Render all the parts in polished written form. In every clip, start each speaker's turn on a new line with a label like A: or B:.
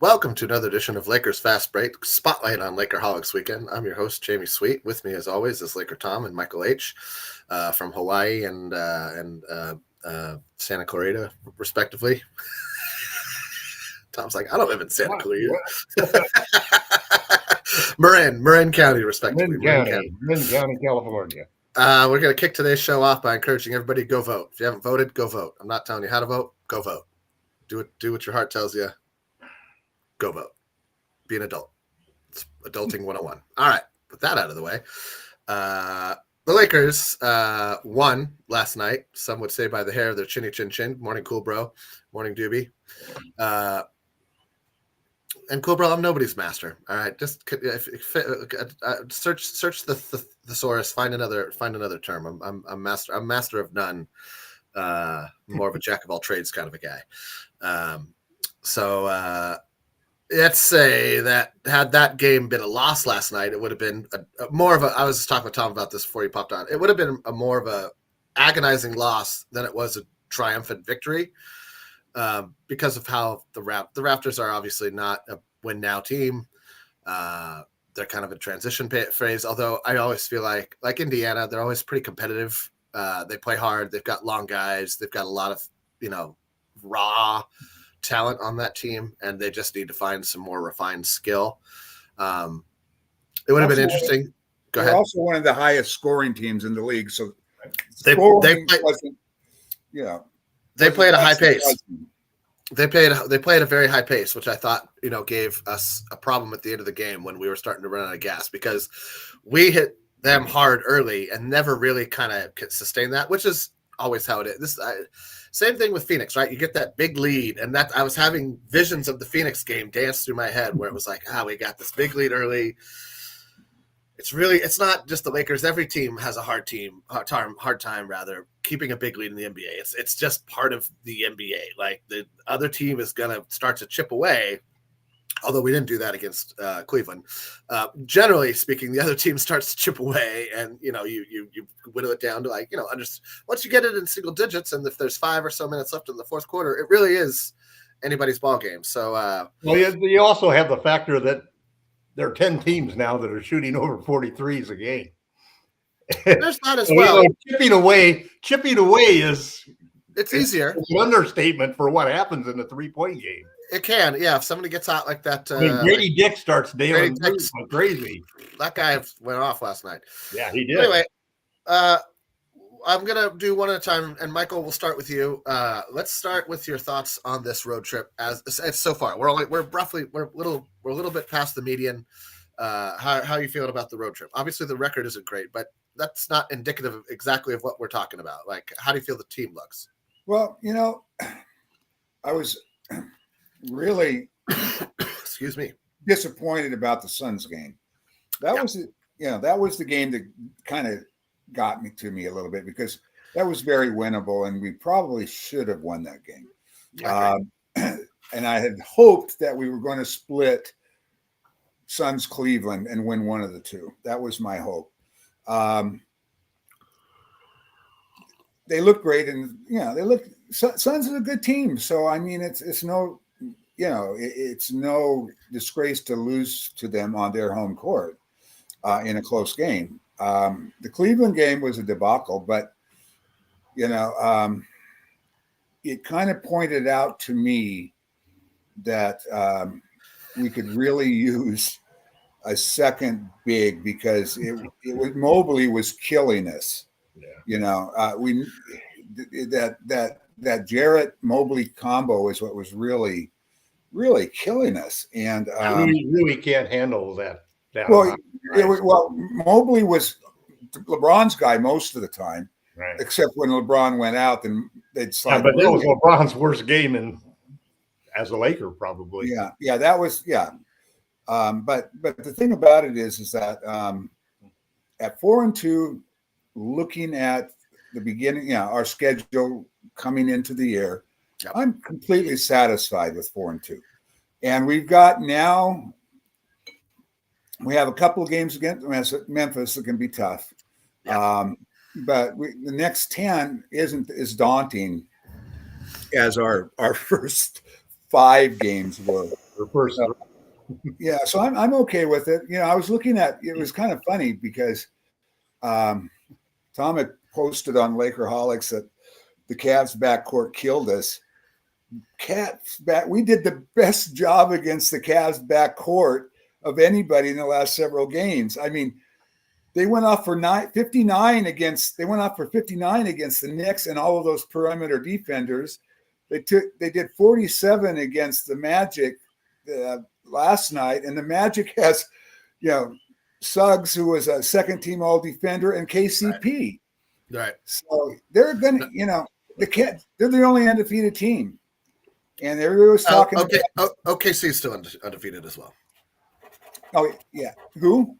A: Welcome to another edition of Lakers Fast Break Spotlight on Lakerholics Weekend. I'm your host, Jamie Sweet. With me, as always, is Laker Tom and Michael H. From Hawaii and Santa Clarita, respectively. Tom's like, I don't live in Santa Clarita. Marin County, respectively.
B: Marin County, California.
A: We're going to kick today's show off by encouraging everybody to go vote. If you haven't voted, go vote. I'm not telling you how to vote. Go vote. Do what your heart tells you. Go vote. Be an adult. It's adulting 101. All right. With that out of the way. The Lakers won last night. Some would say by the hair of their chinny chin chin. Morning, cool bro. Morning, Doobie. And cool bro, I'm nobody's master. All right. Just search the thesaurus. Find another term. I'm master of none. More of a jack of all trades kind of a guy. Let's say that had that game been a loss last night, it would have been more of a. I was talking with Tom about this before he popped on. It would have been more of a agonizing loss than it was a triumphant victory, because of how the Raptors are obviously not a win now team. They're kind of a transition phase. Although I always feel like Indiana, they're always pretty competitive. They play hard. They've got long guys. They've got a lot of raw talent on that team, and they just need to find some more refined skill. It would have been interesting. Go ahead.
C: They're also one of the highest scoring teams in the league, so
A: they play at a high pace. They played at a very high pace, which I thought gave us a problem at the end of the game when we were starting to run out of gas, because we hit them hard early and never really kind of sustained that, which is always how it is. Same thing with Phoenix, right? You get that big lead, and that I was having visions of the Phoenix game dance through my head where it was like, we got this big lead early. It's not just the Lakers. Every team has a hard time keeping a big lead in the NBA. It's just part of the NBA. Like, the other team is going to start to chip away. Although we didn't do that against Cleveland. Generally speaking, the other team starts to chip away, and you whittle it down to once you get it in single digits, and if there's 5 or so minutes left in the fourth quarter, it really is anybody's ball game. So,
B: you also have the factor that there are 10 teams now that are shooting over 43s a game.
A: There's that as well.
B: Chipping away is
A: easier.
B: It's an understatement for what happens in a 3-point game.
A: It can, yeah. If somebody gets out like that,
B: Grady Dick starts nailing like crazy.
A: That guy went off last night.
B: Yeah, he did.
A: Anyway, I'm gonna do one at a time, and Michael, we'll start with you. Let's start with your thoughts on this road trip. As so far, we're a little bit past the median. How are you feeling about the road trip? Obviously, the record isn't great, but that's not indicative of exactly of what we're talking about. Like, how do you feel the team looks?
C: Well, I was really
A: excuse me,
C: disappointed about the Suns game. That was the game that kind of got me a little bit, because that was very winnable, and we probably should have won that game. And I had hoped that we were going to split Suns Cleveland and win one of the two. That was my hope. They look great, and Suns is a good team. So I mean, it's no disgrace to lose to them on their home court in a close game. The Cleveland game was a debacle, but it kind of pointed out to me that we could really use a second big, because Mobley was killing us. Yeah. That Jarrett Mobley combo is what was really killing us, and
B: we really can't handle that.
C: Mobley was LeBron's guy most of the time,
B: right? Except
C: when LeBron went out, then they'd slide.
B: Yeah, but that was LeBron's worst game as a Laker, probably.
C: Yeah, that was But the thing about it is that at 4-2, looking at the beginning, our schedule coming into the year, I'm completely satisfied with 4-2, and we have a couple of games against Memphis that can be tough, but the next 10 isn't as daunting as our first 5 games were.
B: First,
C: yeah, so I'm okay with it. I was looking at it was kind of funny because Tom had posted on Lakerholics that the Cavs backcourt killed us. We did the best job against the Cavs backcourt of anybody in the last several games. I mean, they went off for 59 against the Knicks and all of those perimeter defenders. They did 47 against the Magic last night, and the Magic has, Suggs, who was a second team all defender, and KCP.
A: Right.
C: So they're gonna, they're the only undefeated team. And everybody was talking
A: about OKC is still undefeated as well.
C: Oh yeah. Who?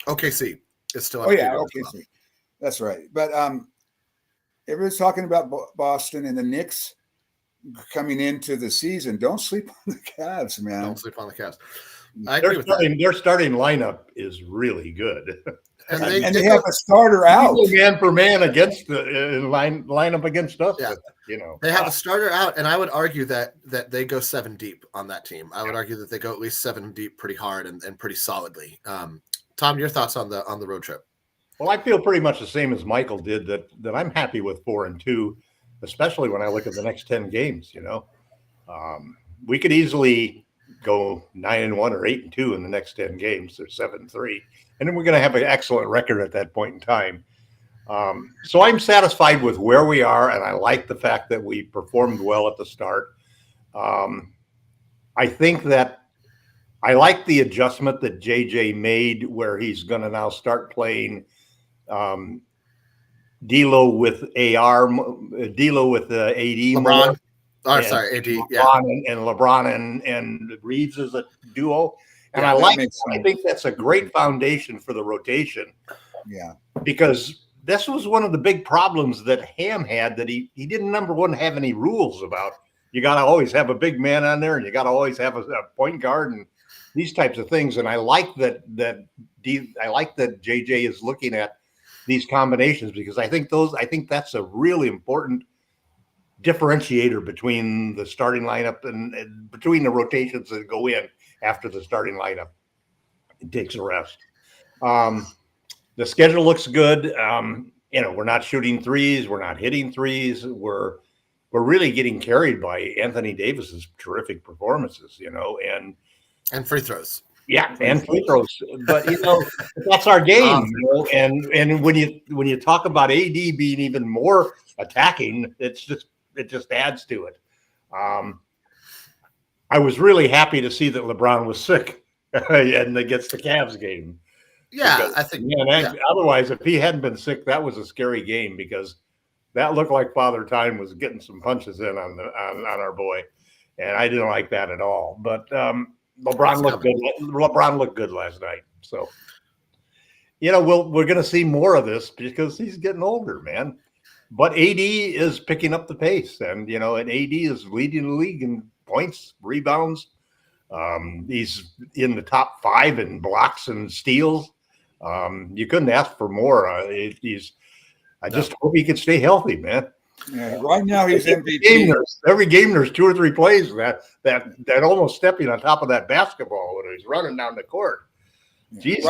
A: OKC is still
C: undefeated.
A: Oh
C: yeah, OKC. Well. That's right. But everybody's talking about Boston and the Knicks coming into the season. Don't sleep on the Cavs, man.
A: Don't sleep on the Cavs. I agree with that.
B: Their starting lineup is really good.
C: And they have a starter out.
B: Man for man against the lineup against us.
A: Yeah.
B: But,
A: they have a starter out, and I would argue that they go 7 deep on that team. I would argue that they go at least 7 deep pretty hard and pretty solidly. Tom, your thoughts on the road trip?
B: Well, I feel pretty much the same as Michael did, that I'm happy with 4-2, especially when I look at the next 10 games. We could easily go 9-1 or 8-2 in the next 10 games. They're 7-3, and then we're going to have an excellent record at that point in time. So I'm satisfied with where we are, and I like the fact that we performed well at the start. I think that I like the adjustment that JJ made, where he's going to now start playing D'Lo with AR, D'Lo with AD.
A: LeBron. AD. Yeah.
B: LeBron and Reeves as a duo. And I think that's a great foundation for the rotation.
C: Yeah.
B: Because this was one of the big problems that Ham had, that he didn't, number one, have any rules about. You got to always have a big man on there, and you got to always have a point guard and these types of things. And I like that JJ is looking at these combinations, because I think that's a really important differentiator between the starting lineup and between the rotations that go in after the starting lineup. It takes a rest. The schedule looks good. We're not shooting threes. We're not hitting threes. We're really getting carried by Anthony Davis's terrific performances,
A: and free throws.
B: Yeah, and free throws. But that's our game. And when you talk about AD being even more attacking, it just adds to it. I was really happy to see that LeBron was sick and against the Cavs game.
A: Yeah,
B: because,
A: I think.
B: Otherwise, if he hadn't been sick, that was a scary game, because that looked like Father Time was getting some punches in on our boy, and I didn't like that at all. But LeBron looked good. LeBron looked good last night. So, we're going to see more of this because he's getting older, man. But AD is picking up the pace, and and AD is leading the league in points, rebounds. He's in the top 5 in blocks and steals. You couldn't ask for more. I just hope he can stay healthy, man.
C: Yeah, right now he's MVP.
B: Every game there's 2 or 3 plays that almost stepping on top of that basketball when he's running down the court. Jesus.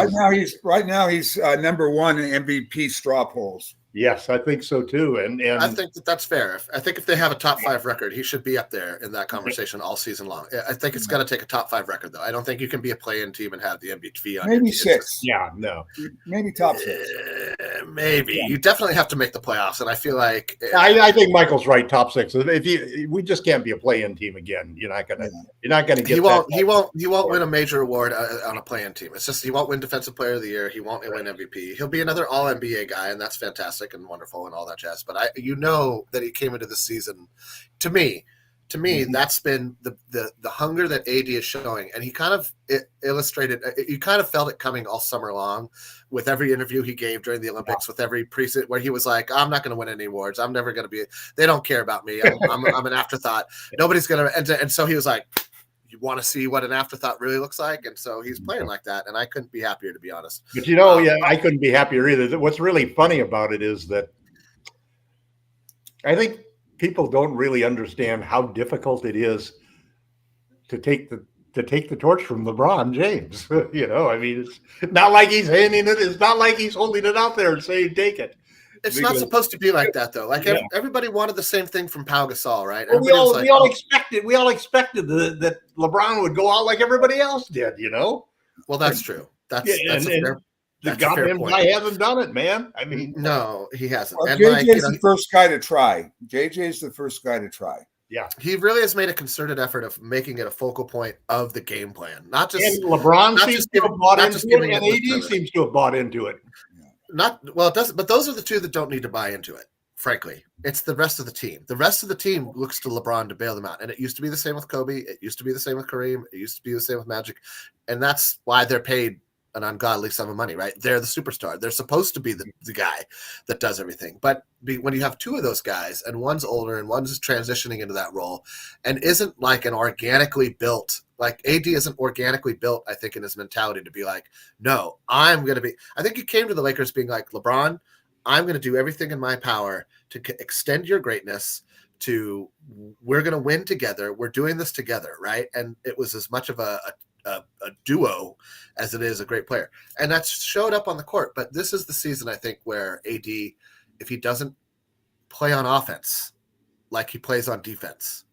C: Right now he's number 1 in MVP straw polls.
B: Yes, I think so too, and
A: I think that's fair. I think if they have a top 5 record, he should be up there in that conversation all season long. I think it's going to take a top 5 record, though. I don't think you can be a play-in team and have the MVP on.
C: Maybe 6.
B: Yeah, no,
C: maybe top 6.
A: Maybe you definitely have to make the playoffs, and I feel like
B: I think Michael's right. Top 6. We just can't be a play-in team again. You're not gonna get. He
A: won't win a major award on a play-in team. It's just he won't win Defensive Player of the Year. He won't win MVP. He'll be another All NBA guy, and that's fantastic and wonderful and all that jazz. But that he came into the season. To me, that's been the hunger that AD is showing, and he kind of illustrated. You kind of felt it coming all summer long, with every interview he gave during the Olympics, with every preset where he was like, "I'm not going to win any awards. I'm never going to be. They don't care about me. I'm an afterthought. Nobody's going to." And so he was like, "You want to see what an afterthought really looks like?" And so he's playing like that, and I couldn't be happier, to be honest.
B: But I couldn't be happier either. What's really funny about it is that I think people don't really understand how difficult it is to take to take the torch from LeBron James. I mean, it's not like he's handing it. It's not like he's holding it out there and saying, take it.
A: It's not supposed to be like that, though. Like everybody wanted the same thing from Pau Gasol, right?
B: Well, we all expected that LeBron would go out like everybody else did,
A: Well, that's true. That's
B: the goddamn guy hasn't done it, man. I mean,
A: no, he hasn't.
C: Well, JJ's the first guy to try. JJ's the first guy to try.
B: Yeah,
A: he really has made a concerted effort of making it a focal point of the game plan, not just.
B: And LeBron seems to have bought into it, and AD seems to have bought into it.
A: It doesn't. But those are the two that don't need to buy into it. Frankly, it's the rest of the team. The rest of the team looks to LeBron to bail them out, and it used to be the same with Kobe. It used to be the same with Kareem. It used to be the same with Magic, and that's why they're paid an ungodly sum of money, right? They're the superstar. They're supposed to be the guy that does everything. But when you have two of those guys and one's older and one's transitioning into that role and isn't like an organically built, like AD isn't organically built, I think, in his mentality to be like, no, I think he came to the Lakers being like, LeBron, I'm going to do everything in my power to extend your greatness we're going to win together. We're doing this together. Right. And it was as much of a duo as it is a great player, and that's showed up on the court. But this is the season, I think, where AD, if he doesn't play on offense like he plays on defense,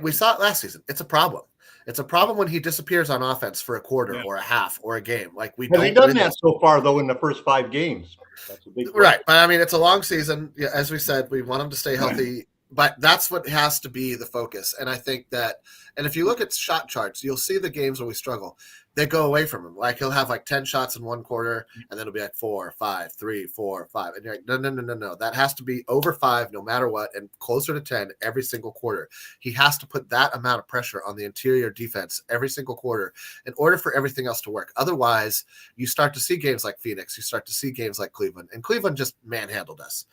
A: we saw it last season. It's a problem. It's a problem when he disappears on offense for a quarter or a half or a game. Like
B: has he done that so far though in the first 5 games? That's a big problem.
A: Right, but I mean, it's a long season. Yeah, as we said, we want him to stay healthy. But that's what has to be the focus. And I think that, and if you look at shot charts, you'll see the games where we struggle. They go away from him. Like he'll have like 10 shots in one quarter, and then it'll be like 4, 5, 3, 4, 5. And you're like, no. That has to be over 5 no matter what, and closer to 10 every single quarter. He has to put that amount of pressure on the interior defense every single quarter in order for everything else to work. Otherwise, you start to see games like Phoenix. You start to see games like Cleveland. And Cleveland just manhandled us.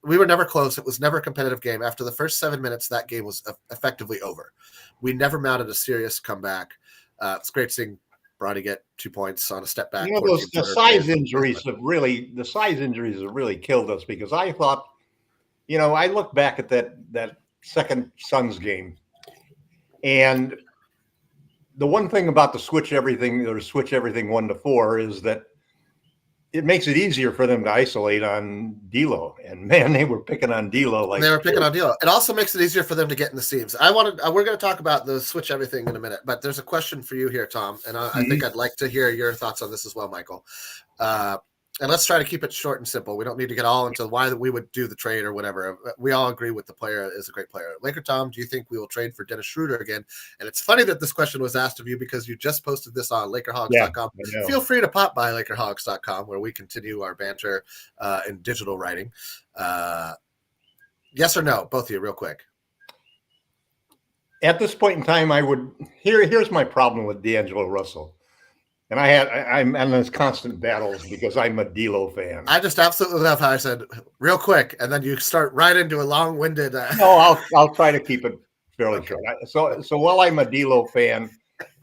A: We were never close. It was never a competitive game. After the first 7 minutes, that game was effectively over. We never mounted a serious comeback. It's great seeing Bronny get 2 points on a step back.
B: The size injuries have really killed us, because I thought, I look back at that second Suns game, and the one thing about the switch everything 1 to 4 is that it makes it easier for them to isolate on D'Lo, and man, they were picking on D'Lo.
A: It also makes it easier for them to get in the seams. We're going to talk about the switch everything in a minute, but there's a question for you here, Tom, and I think I'd like to hear your thoughts on this as well, Michael. And let's try to keep it short and simple. We don't need to get all into why we would do the trade or whatever. We all agree with the player is a great player. Laker Tom, do you think we will trade for Dennis Schroeder again? And it's funny that this question was asked of you because you just posted this on Lakerholics.com. Yeah, feel free to pop by Lakerholics.com, where we continue our banter in digital writing. Yes or no, both of you, real quick.
B: At this point in time, I would. Here's my problem with D'Angelo Russell. And I'm in those constant battles because I'm a D'Lo fan.
A: I just absolutely love how I said real quick, and then you start right into a long-winded.
B: No, I'll try to keep it fairly short. So while I'm a D'Lo fan,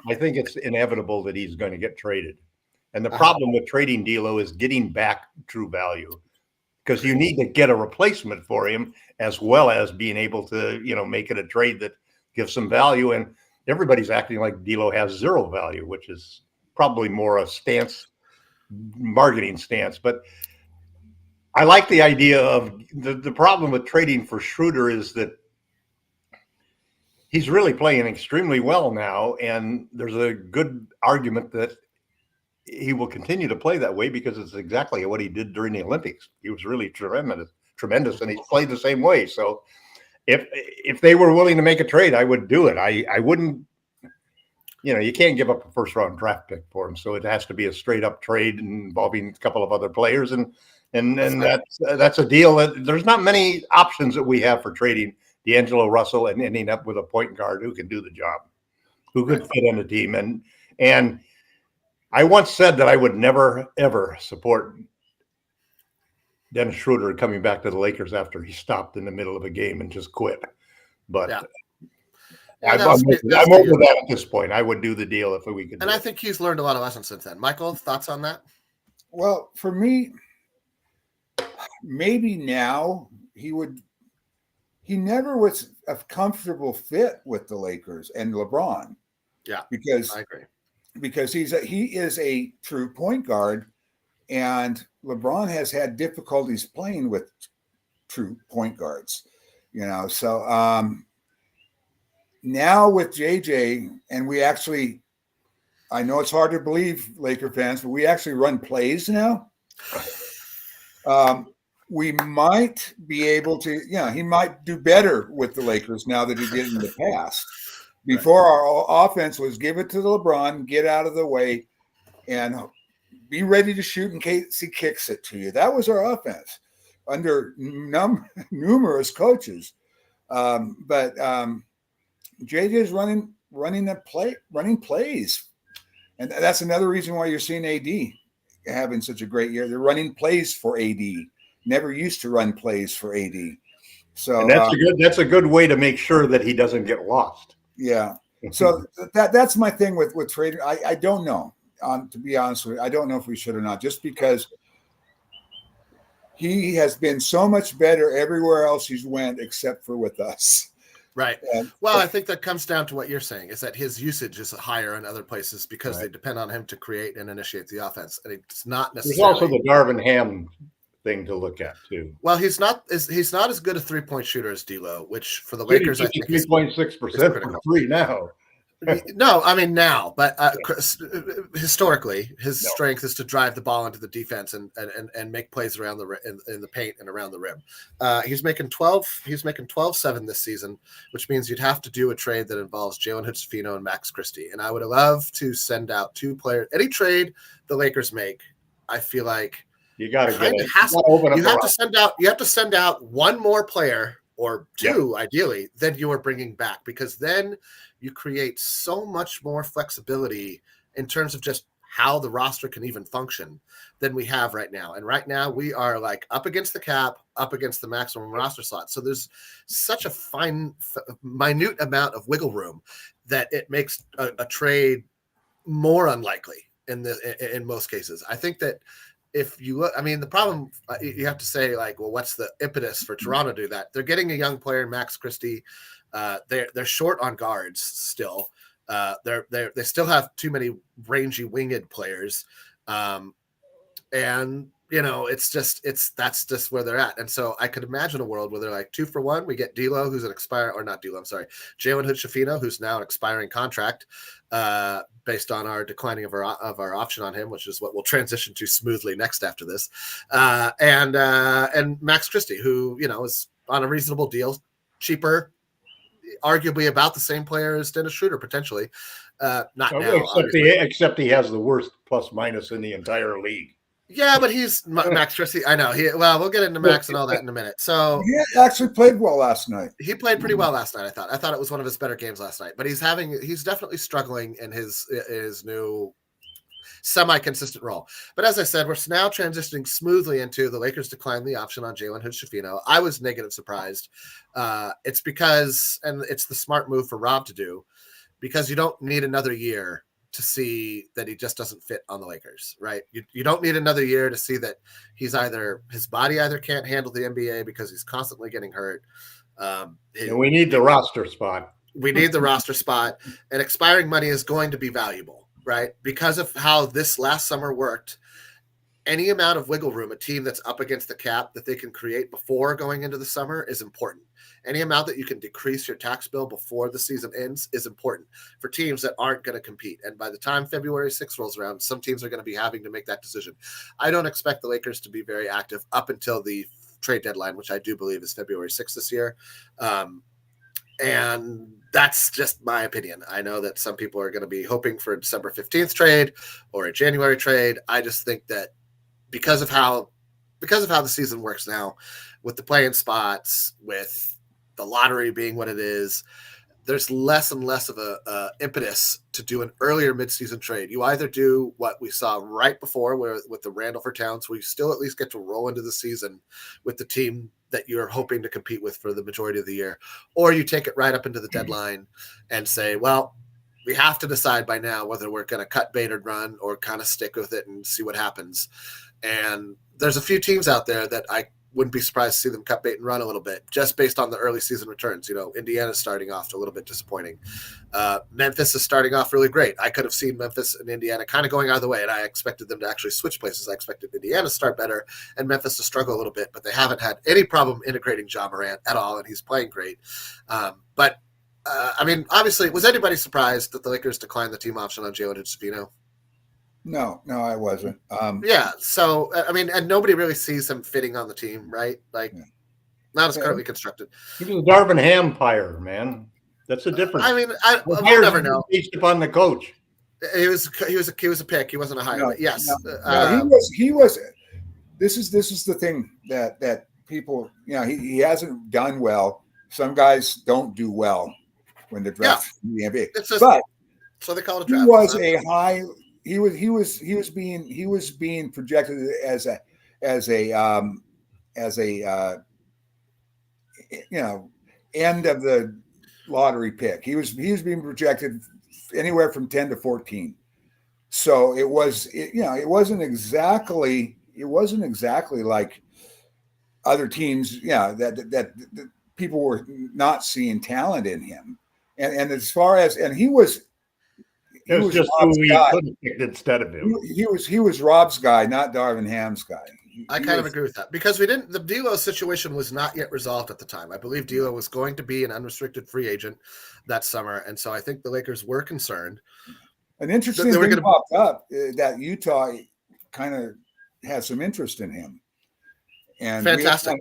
B: I think it's inevitable that he's going to get traded. And the problem with trading D'Lo is getting back true value, because you need to get a replacement for him as well as being able to, make it a trade that gives some value. And everybody's acting like D'Lo has zero value, which is probably more a marketing stance. But I like the idea of the problem with trading for Schroeder is that he's really playing extremely well now. And there's a good argument that he will continue to play that way because it's exactly what he did during the Olympics. He was really tremendous, and he's played the same way. So if they were willing to make a trade, I would do it. I wouldn't. You can't give up a first-round draft pick for him, so it has to be a straight-up trade involving a couple of other players, and that's a deal that there's not many options that we have for trading D'Angelo Russell and ending up with a point guard who can do the job, who could fit on the team. And I once said that I would never ever support Dennis Schroeder coming back to the Lakers after he stopped in the middle of a game and just quit, but. Yeah. I'm over that at this point. I would do the deal if we could.
A: And I think he's learned a lot of lessons since then. Michael, thoughts on that?
C: Well, for me, maybe now he never was a comfortable fit with the Lakers and LeBron.
A: Yeah,
C: because
A: I agree.
C: Because he is a true point guard, and LeBron has had difficulties playing with true point guards. So now with JJ, and I know it's hard to believe, Laker fans, but we actually run plays now. We might be able to, he might do better with the Lakers now that he did in the past. Before, our offense was give it to LeBron, get out of the way, and be ready to shoot in case he kicks it to you. That was our offense under numerous coaches. But JJ's running plays. And that's another reason why you're seeing AD having such a great year. They're running plays for AD. Never used to run plays for AD. So
B: and that's a good way to make sure that he doesn't get lost.
C: Yeah. So that's my thing with trading. I don't know. To be honest with you, I don't know if we should or not, just because he has been so much better everywhere else he's went except for with us.
A: Right. Well, I think that comes down to what you're saying, is that his usage is higher in other places because they depend on him to create and initiate the offense. And it's not necessarily.
B: There's also the Darvin Ham thing to look at too.
A: Well, he's not as good a 3-point shooter as D'Lo, which for the Lakers, I think
B: 3.6% from 3 now.
A: No, I mean now, but historically, his strength is to drive the ball into the defense and make plays around in the paint and around the rim. He's making 12-7 this season, which means you'd have to do a trade that involves Jalen Hood-Schifino and Max Christie. And I would love to send out 2 players. Any trade the Lakers make, I feel like
B: you got to get it.
A: You have to send out one more player or 2, ideally, than you are bringing back, because then you create so much more flexibility in terms of just how the roster can even function than we have right now. And right now we are like up against the cap, up against the maximum roster slot. So there's such a minute amount of wiggle room that it makes a trade more unlikely in most cases. I think that if you look, I mean, the problem you have to say, like, well, what's the impetus for Toronto to do that? They're getting a young player, Max Christie. They're short on guards still. They still have too many rangy winged players, and that's just where they're at. And so I could imagine a world where they're like 2 for 1. We get D'Lo, who's an Jalen Hood-Schifino, who's now an expiring contract, based on our declining of our option on him, which is what we'll transition to smoothly next after this, and Max Christie, who is on a reasonable deal, cheaper, arguably about the same player as Dennis Schroeder potentially. Not now,
B: except he has the worst plus minus in the entire league.
A: Yeah, but he's Max Christie. I know. We'll get into Max and all that in a minute. So
C: he actually played well last night.
A: He played pretty well last night. I thought it was one of his better games last night. But he's definitely struggling in his new semi-consistent role. But as I said, we're now transitioning smoothly into the Lakers decline the option on Jalen Hood-Schifino. I was negative surprised. It's because, and it's the smart move for Rob to do, because you don't need another year to see that he just doesn't fit on the Lakers, right? You don't need another year to see that his body either can't handle the NBA because he's constantly getting hurt.
B: And we need the roster spot.
A: We need the roster spot, and expiring money is going to be valuable, right? Because of how this last summer worked, any amount of wiggle room a team that's up against the cap that they can create before going into the summer is important. Any amount that you can decrease your tax bill before the season ends is important for teams that aren't going to compete. And by the time February 6th rolls around, some teams are going to be having to make that decision. I don't expect the Lakers to be very active up until the trade deadline, which I do believe is February 6th this year. And that's just my opinion. I know that some people are going to be hoping for a December 15th trade or a January trade. I just think that because of how the season works now, with the play-in spots, with the lottery being what it is, there's less and less of a impetus to do an earlier midseason trade. You either do what we saw right before, where with the Randall for Towns, where you still at least get to roll into the season with the team that you're hoping to compete with for the majority of the year, or you take it right up into the deadline and say, well, we have to decide by now whether we're going to cut bait or run or kind of stick with it and see what happens. And there's a few teams out there that wouldn't be surprised to see them cut bait and run a little bit, just based on the early season returns. Indiana's starting off a little bit disappointing. Memphis is starting off really great. I could have seen Memphis and Indiana kind of going either way, and I expected them to actually switch places. I expected Indiana to start better and Memphis to struggle a little bit, but they haven't had any problem integrating Ja Morant at all, and he's playing great. Obviously, was anybody surprised that the Lakers declined the team option on Jalen Hood-Schifino?
C: No, I wasn't.
A: Yeah. So, and nobody really sees him fitting on the team, right? Not as currently constructed.
B: He was a Darvin Ham hire, man. That's the difference.
A: We'll never know.
B: Based upon the coach.
A: He was a pick. He wasn't a hire.
C: No,
A: yes.
C: He was. This is the thing that people, he hasn't done well. Some guys don't do well when they're drafted in the NBA. But
A: so they call it a draft.
C: He was a high. He was being projected as a end of the lottery pick. He was being projected anywhere from 10 to 14. So it wasn't exactly like other teams, that people were not seeing talent in him. And as far as, and he was
B: just who we could have picked instead of him.
C: He was Rob's guy, not Darvin Ham's guy.
A: I kind of agree with that because the D'Lo situation was not yet resolved at the time. I believe D'Lo was going to be an unrestricted free agent that summer, and so I think the Lakers were concerned.
C: An interesting thing popped up that Utah kind of has some interest in him. And
A: fantastic.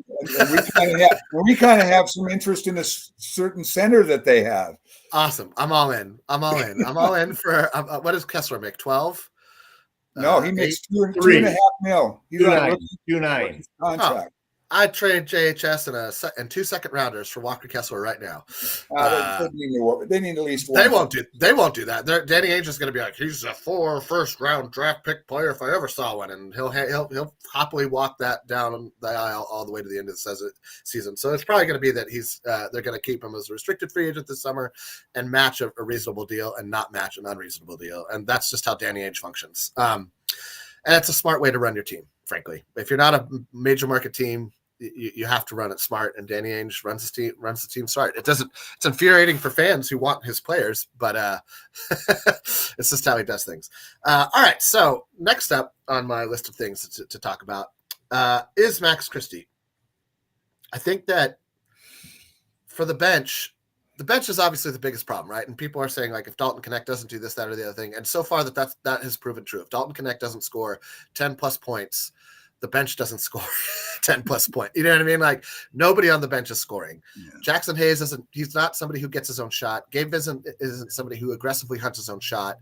C: We kind of have some interest in a certain center that they have.
A: Awesome. I'm all in. I'm all in for what does Kessler make? 12?
C: No, he makes $2.5 million. He's on a rookie contract.
A: I'd trade JHS and 2 second rounders for Walker Kessler right now.
C: They need at least one.
A: They won't do that. Danny Ainge is going to be like, he's a 4 first-round draft pick player if I ever saw one, and he'll happily walk that down the aisle all the way to the end of the season. So it's probably going to be that they're going to keep him as a restricted free agent this summer and match a reasonable deal and not match an unreasonable deal, and that's just how Danny Ainge functions. And it's a smart way to run your team, frankly. If you're not a major market team, you have to run it smart, and Danny Ainge runs the team smart. It's infuriating for fans who want his players, but it's just how he does things. All right, so next up on my list of things to talk about is Max Christie. I think that for the bench is obviously the biggest problem, right? And people are saying, like, if Dalton Connect doesn't do this, that, or the other thing, and so far that has proven true. If Dalton Connect doesn't score 10 plus points, the bench doesn't score 10 plus points. You know what I mean? Like, nobody on the bench is scoring. Yeah. Jackson Hayes he's not somebody who gets his own shot. Gabe isn't somebody who aggressively hunts his own shot.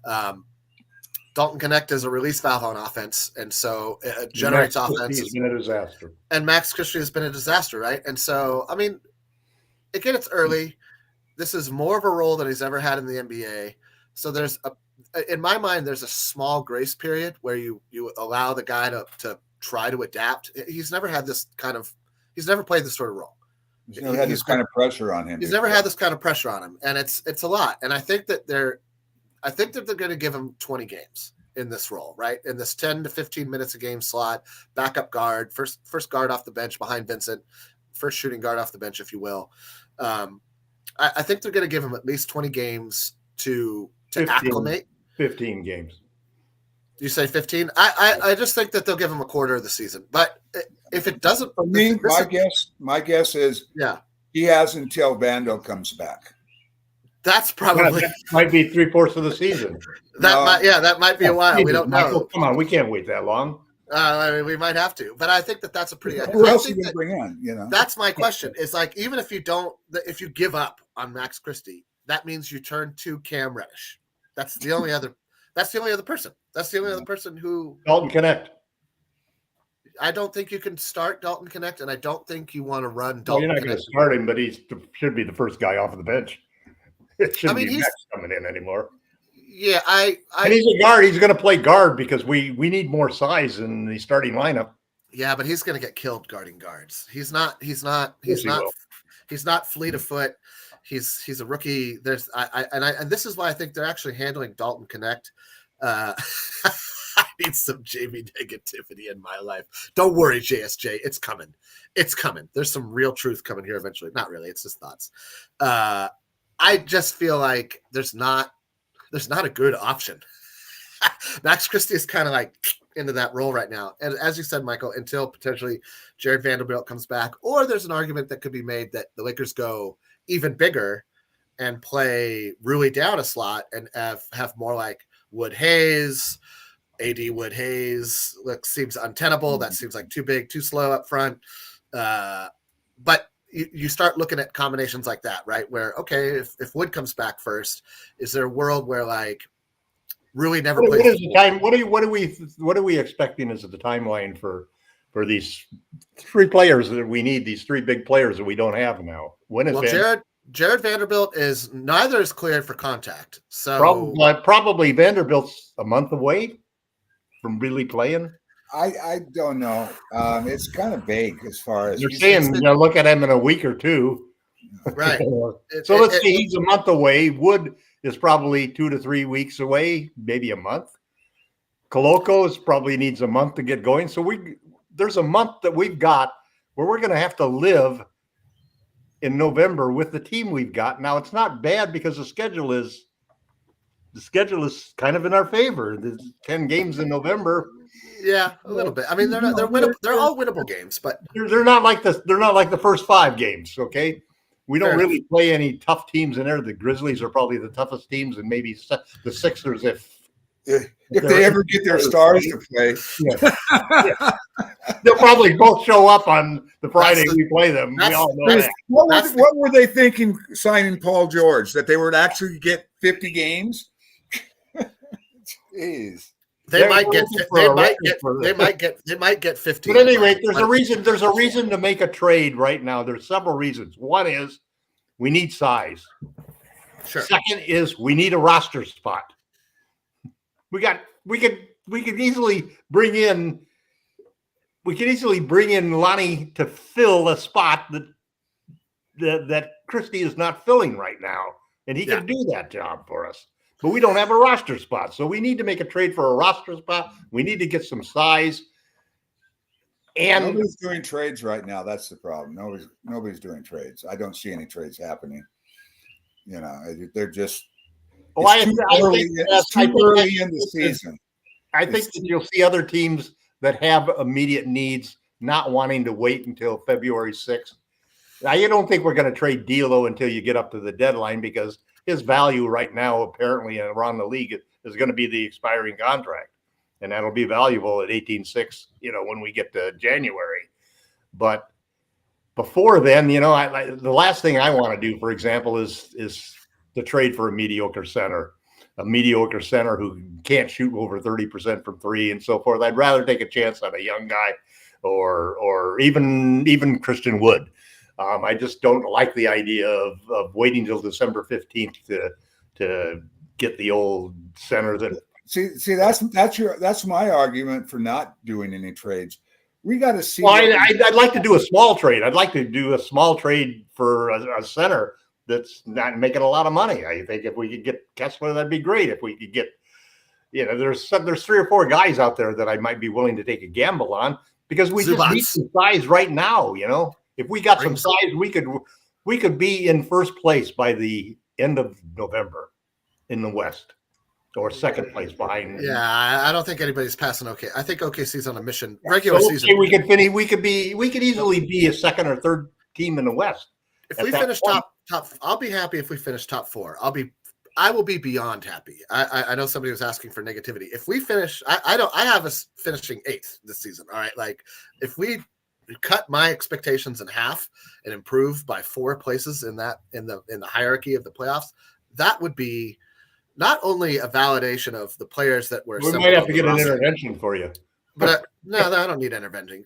A: Dalton Connect is a release valve on offense, and so it generates offense.
B: He's been a disaster.
A: And Max Christie has been a disaster, right? And so, again, it's early. This is more of a role than he's ever had in the NBA. So in my mind, there's a small grace period where you allow the guy to try to adapt. He's never had he's never played this sort of role.
C: He's never had this kind of pressure on him.
A: He's never had this kind of pressure on him. And it's a lot. And I think that they're going to give him 20 games in this role, right? In this 10 to 15 minutes a game slot, backup guard, first guard off the bench behind Vincent, first shooting guard off the bench, if you will. I think they're going to give him at least 20 games to 15, acclimate.
B: 15 games.
A: You say 15? I just think that they'll give him a quarter of the season. But if it doesn't,
C: for me, my guess is he has until Vando comes back.
A: That's probably
B: that might be 3/4 of the season.
A: That might be a while. We don't know.
B: Come on, we can't wait that long.
A: We might have to, but I think that's a pretty.
C: Who else are you going to bring in?
A: That's my question. Is like, even if you give up on Max Christie, that means you turn to Cam Reddish. That's the only other person. That's the only other person who
B: Dalton Connect.
A: I don't think you can start Dalton Connect, and I don't think you want to run Dalton.
B: You're not going to start him, but he should be the first guy off of the bench. It shouldn't be Max coming in anymore.
A: Yeah,
B: and he's a guard. He's going to play guard because we need more size in the starting lineup.
A: Yeah, but he's going to get killed guarding guards. He's not fleet of foot. He's a rookie. And this is why I think they're actually handling Dalton Connect. I need some JV negativity in my life. Don't worry, JSJ. It's coming. It's coming. There's some real truth coming here eventually. Not really. It's just thoughts. I just feel like there's not a good option. Max Christie is kind of like into that role right now. And as you said, Michael, until potentially Jared Vanderbilt comes back, or there's an argument that could be made that the Lakers go even bigger and play Rui down a slot and have more like Wood Hayes, AD Wood Hayes. Seems untenable. That seems like too big, too slow up front. But you start looking at combinations like that, right? Where, okay, if Wood comes back first, is there a world where like Rui never plays?
B: What is the time? What are we expecting as the timeline for these three players that we need? These three big players that we don't have now. When is
A: Jared Vanderbilt is neither is cleared for contact. So
B: probably Vanderbilt's a month away from really playing.
C: I don't know. It's kind of vague as far as
B: you're saying. Look at him in a week or two,
A: right?
B: So let's see. He's a month away. Wood is probably 2 to 3 weeks away, maybe a month. Koloko probably needs a month to get going. So there's a month that we've got where we're going to have to live in November with the team we've got. Now it's not bad because the schedule is kind of in our favor. There's 10 games in November.
A: Yeah, a little bit. I mean, they're winnable. They're all winnable games, but
B: they're not like the first 5 games. Okay, we don't really play any tough teams in there. The Grizzlies are probably the toughest teams, and maybe the Sixers if
C: they ever get their stars to play.
B: Yeah. They'll probably both show up on the Friday we play them. We all know that.
C: What were they thinking signing Paul George? That they would actually get 50 games? Jeez.
A: They might get 15.
B: But anyway, there's a reason to make a trade right now. There's several reasons. One is we need size.
A: Sure.
B: Second is we need a roster spot. We could easily bring in Lonnie to fill a spot that Christie is not filling right now, and he can do that job for us. But we don't have a roster spot, so we need to make a trade for a roster spot. We need to get some size. And
C: nobody's doing trades right now. That's the problem. Nobody's doing trades. I don't see any trades happening. They're just. It's too early in the season.
B: I think that you'll see other teams that have immediate needs not wanting to wait until February 6th. Now, you don't think we're going to trade D'Lo until you get up to the deadline because his value right now, apparently, around the league is going to be the expiring contract. And that'll be valuable at 18.6, when we get to January. But before then, the last thing I want to do, for example, is to trade for a mediocre center who can't shoot over 30% from 3 and so forth. I'd rather take a chance on a young guy or even Christian Wood. I just don't like the idea of waiting till December 15th to get the old center that.
C: See, that's my argument for not doing any trades. We got to see.
B: Well, I'd like to do a small trade. I'd like to do a small trade for a center that's not making a lot of money. I think if we could get Kessler, that'd be great. If we could get, there's 3 or 4 guys out there that I might be willing to take a gamble on because we just need some size right now. If we got some size, we could be in first place by the end of November in the West, or second place behind.
A: Yeah, I don't think anybody's passing OK. I think OKC's on a mission. Regular season,
B: we could finish. We could easily be a second or third team in the West.
A: If we finish top, I'll be happy. If we finish top 4, I will be beyond happy. I know somebody was asking for negativity. If we finish, I have us finishing 8th this season. All right, like if we cut my expectations in half and improve by 4 places in the hierarchy of the playoffs, that would be not only a validation of the players that were.
B: We might have to get an intervention for you.
A: But no, I don't need intervention.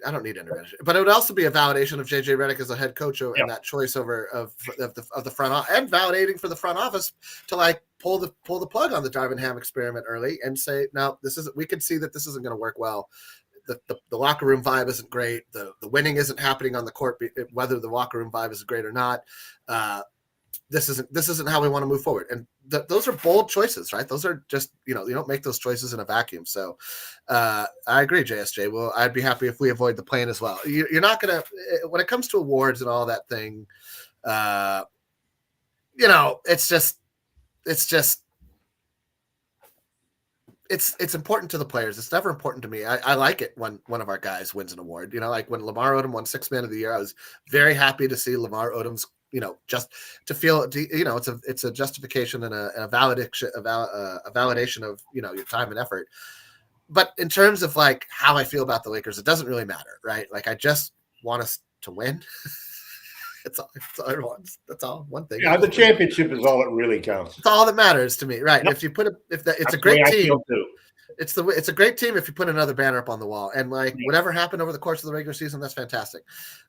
A: But it would also be a validation of JJ Redick as a head coach and that choice of the front office, and validating for the front office to like pull the plug on the Darvin Ham experiment early and say, no, we can see that this isn't going to work well. The locker room vibe isn't great. The winning isn't happening on the court, whether the locker room vibe is great or not. this isn't how we want to move forward. And those are bold choices, right? Those are just, you don't make those choices in a vacuum. So I agree, JSJ. Well, I'd be happy if we avoid the plane as well. You're not going to, when it comes to awards and all that thing, it's important to the players. It's never important to me. I like it when one of our guys wins an award. Like when Lamar Odom won Sixth Man of the Year, I was very happy to see Lamar Odom's, just to feel, it's a justification and a validation, a validation of, your time and effort. But in terms of like how I feel about the Lakers, it doesn't really matter, right? Like I just want us to win. That's all everyone. That's all. One thing.
B: Yeah, the championship is all that really counts.
A: It's all that matters to me, right?
B: Yep.
A: If you put it's a great team. It's a great team if you put another banner up on the wall, and whatever happened over the course of the regular season, that's fantastic.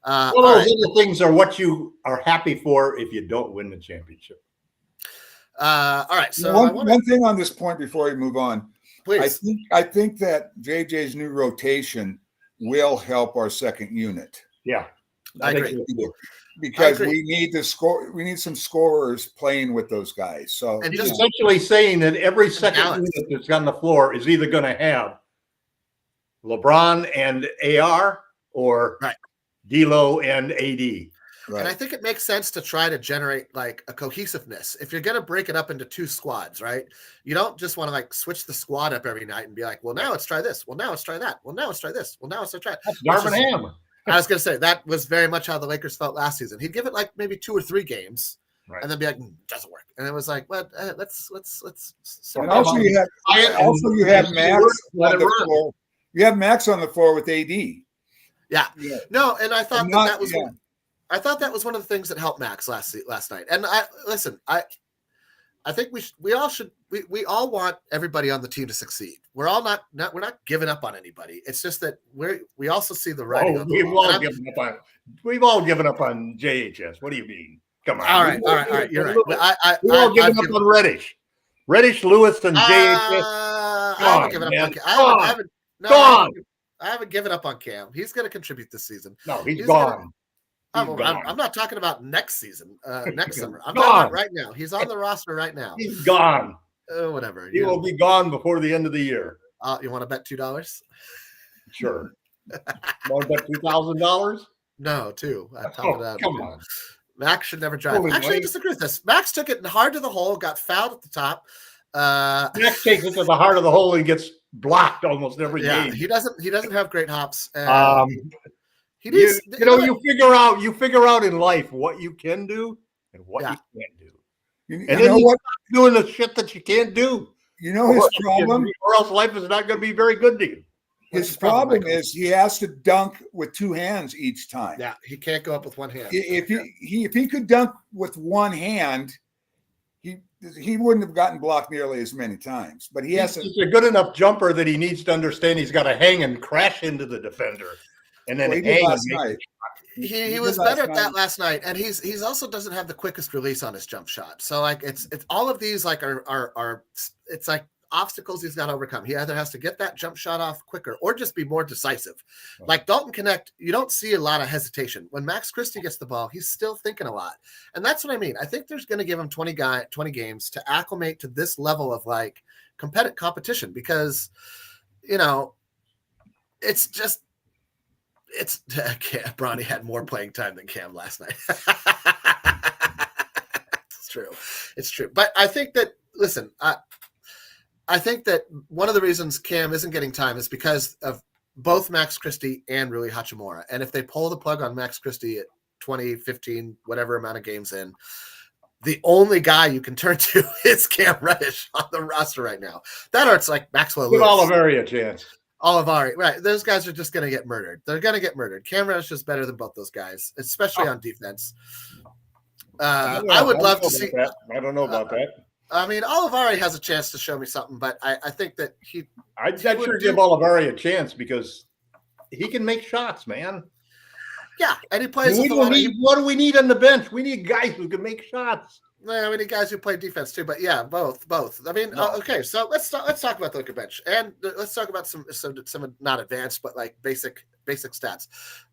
B: Well, those other things are what you are happy for if you don't win the championship.
A: All right. So
C: one thing on this point before we move on,
A: please.
C: I think that JJ's new rotation will help our second unit.
B: Yeah,
A: I agree.
C: Because we need to score. We need some scorers playing with those guys. So
B: and just essentially saying that every second unit that's on the floor is either going to have LeBron and AR or D'Lo and AD.
A: Right. And I think it makes sense to try to generate like a cohesiveness. If you're going to break it up into two squads, right? You don't just want to like switch the squad up every night and be like, well, now let's try this. Well, now let's try that. Well, now let's try this. Well, now let's try it.
B: That's Darvin Ham.
A: I was going to say that was very much how the Lakers felt last season. He'd give it like maybe 2 or 3 games, and then be like, doesn't work. And it was like, well, let's.
C: And also, you have Max on the floor. You have Max on the floor with AD.
A: Yeah. No, and I thought that was. I thought that was one of the things that helped Max last night. And I think we all want everybody on the team to succeed. We're all not we're not giving up on anybody. It's just that we also see the writing.
B: We've all given up on JHS. What do you mean? Come on.
A: All right. You're right.
B: We've all given up on Reddish, Lewis, and JHS.
A: I haven't given up on Cam. I haven't given up on Cam. He's going to contribute this season.
B: No, he's gone.
A: I'm not talking about next season, next summer. I'm talking about right now. He's on the roster right now.
B: He's gone.
A: Whatever.
B: He will be gone before the end of the year.
A: You want to bet $2?
B: Sure. Want to bet $2,000?
A: No, 2. I top it out.
B: Come on.
A: Max should never drive. Actually, I disagree with this. Max took it hard to the hole, got fouled at the top.
B: Max takes it to the heart of the hole and gets blocked almost every game.
A: He doesn't have great hops.
B: He needs, you figure out in life what you can do and what you can't do. And then you stop doing the shit that you can't do.
C: You know his problem?
B: Or else life is not going to be very good to you.
C: His problem is he has to dunk with 2 hands each time.
A: Yeah, he can't go up with 1 hand.
C: If he could dunk with 1 hand, he wouldn't have gotten blocked nearly as many times. But he's
B: a good enough jumper that he needs to understand he's got to hang and crash into the defender. And then
C: he last night.
A: He was better at that last night, and he's also doesn't have the quickest release on his jump shot. So like it's all of these like are it's like obstacles he's got to overcome. He either has to get that jump shot off quicker or just be more decisive. Like Dalton Connect, you don't see a lot of hesitation. When Max Christie gets the ball, he's still thinking a lot, and that's what I mean. I think there's going to give him 20 games to acclimate to this level of like competition because it's just. Bronny had more playing time than Cam last night. It's true. But I think that, listen, I think that one of the reasons Cam isn't getting time is because of both Max Christie and Rui Hachimura. And if they pull the plug on Max Christie at 20, 15, whatever amount of games in, the only guy you can turn to is Cam Reddish on the roster right now. That or it's like Maxwell Lewis.
B: Give Oliveri a chance.
A: Olivari, right. Those guys are just going to get murdered. They're going to get murdered. Cam Reddish is better than both those guys, especially on defense. I would love to see
B: that. I don't know about that.
A: I mean, Olivari has a chance to show me something, but I think that
B: I'd sure give Olivari a chance because he can make shots, man.
A: Yeah, and he plays.
B: What do we need on the bench? We need guys who can make shots.
A: Yeah, we need guys who play defense too, but yeah, both. I mean, okay, so let's talk about the Laker bench, and let's talk about some not advanced, but like basic stats.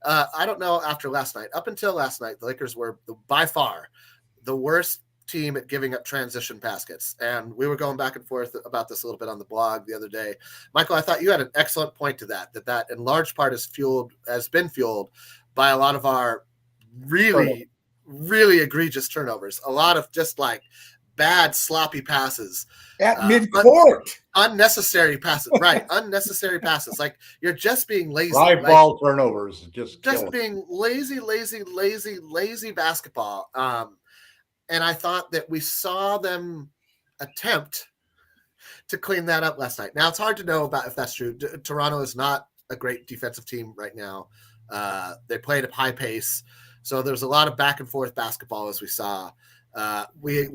A: I don't know after last night. Up until last night, the Lakers were by far the worst team at giving up transition baskets. And we were going back and forth about this a little bit on the blog the other day. Michael, I thought you had an excellent point to that in large part has been fueled by a lot of our really, really egregious turnovers. A lot of just like bad, sloppy passes.
C: At midcourt.
A: Unnecessary passes. Right. Unnecessary passes. Like you're just being lazy.
B: Live ball turnovers. Just
A: being lazy basketball. And I thought that we saw them attempt to clean that up last night. Now, it's hard to know about if that's true. Toronto is not a great defensive team right now. They played at high pace. So there's a lot of back and forth basketball as we saw. We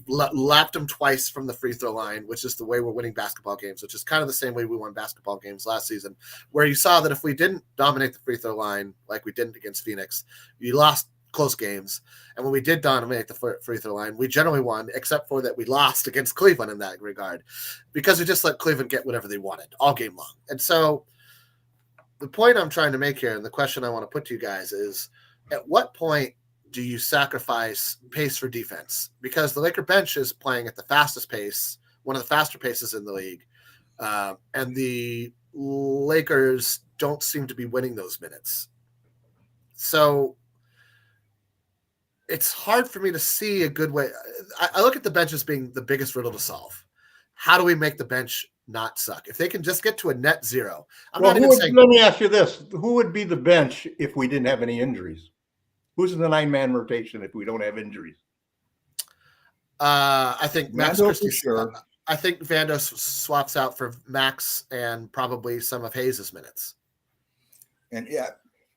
A: lapped them twice from the free throw line, which is the way we're winning basketball games, which is kind of the same way we won basketball games last season, where you saw that if we didn't dominate the free throw line like we didn't against Phoenix, you lost close games. And when we did dominate the free throw line, we generally won, except for that we lost against Cleveland in that regard, because we just let Cleveland get whatever they wanted all game long. And so the point I'm trying to make here, and the question I want to put to you guys is, at what point do you sacrifice pace for defense? Because the Laker bench is playing at the fastest pace, one of the faster paces in the league. And the Lakers don't seem to be winning those minutes. So it's hard for me to see a good way. I look at the bench as being the biggest riddle to solve. How do we make the bench not suck? If they can just get to a net zero.
B: Let me ask you this. Who would be the bench if we didn't have any injuries? Who's in the 9-man rotation if we don't have injuries?
A: I think Max Christie.
C: Sure.
A: I think Vando swaps out for Max and probably some of Hayes' minutes.
C: And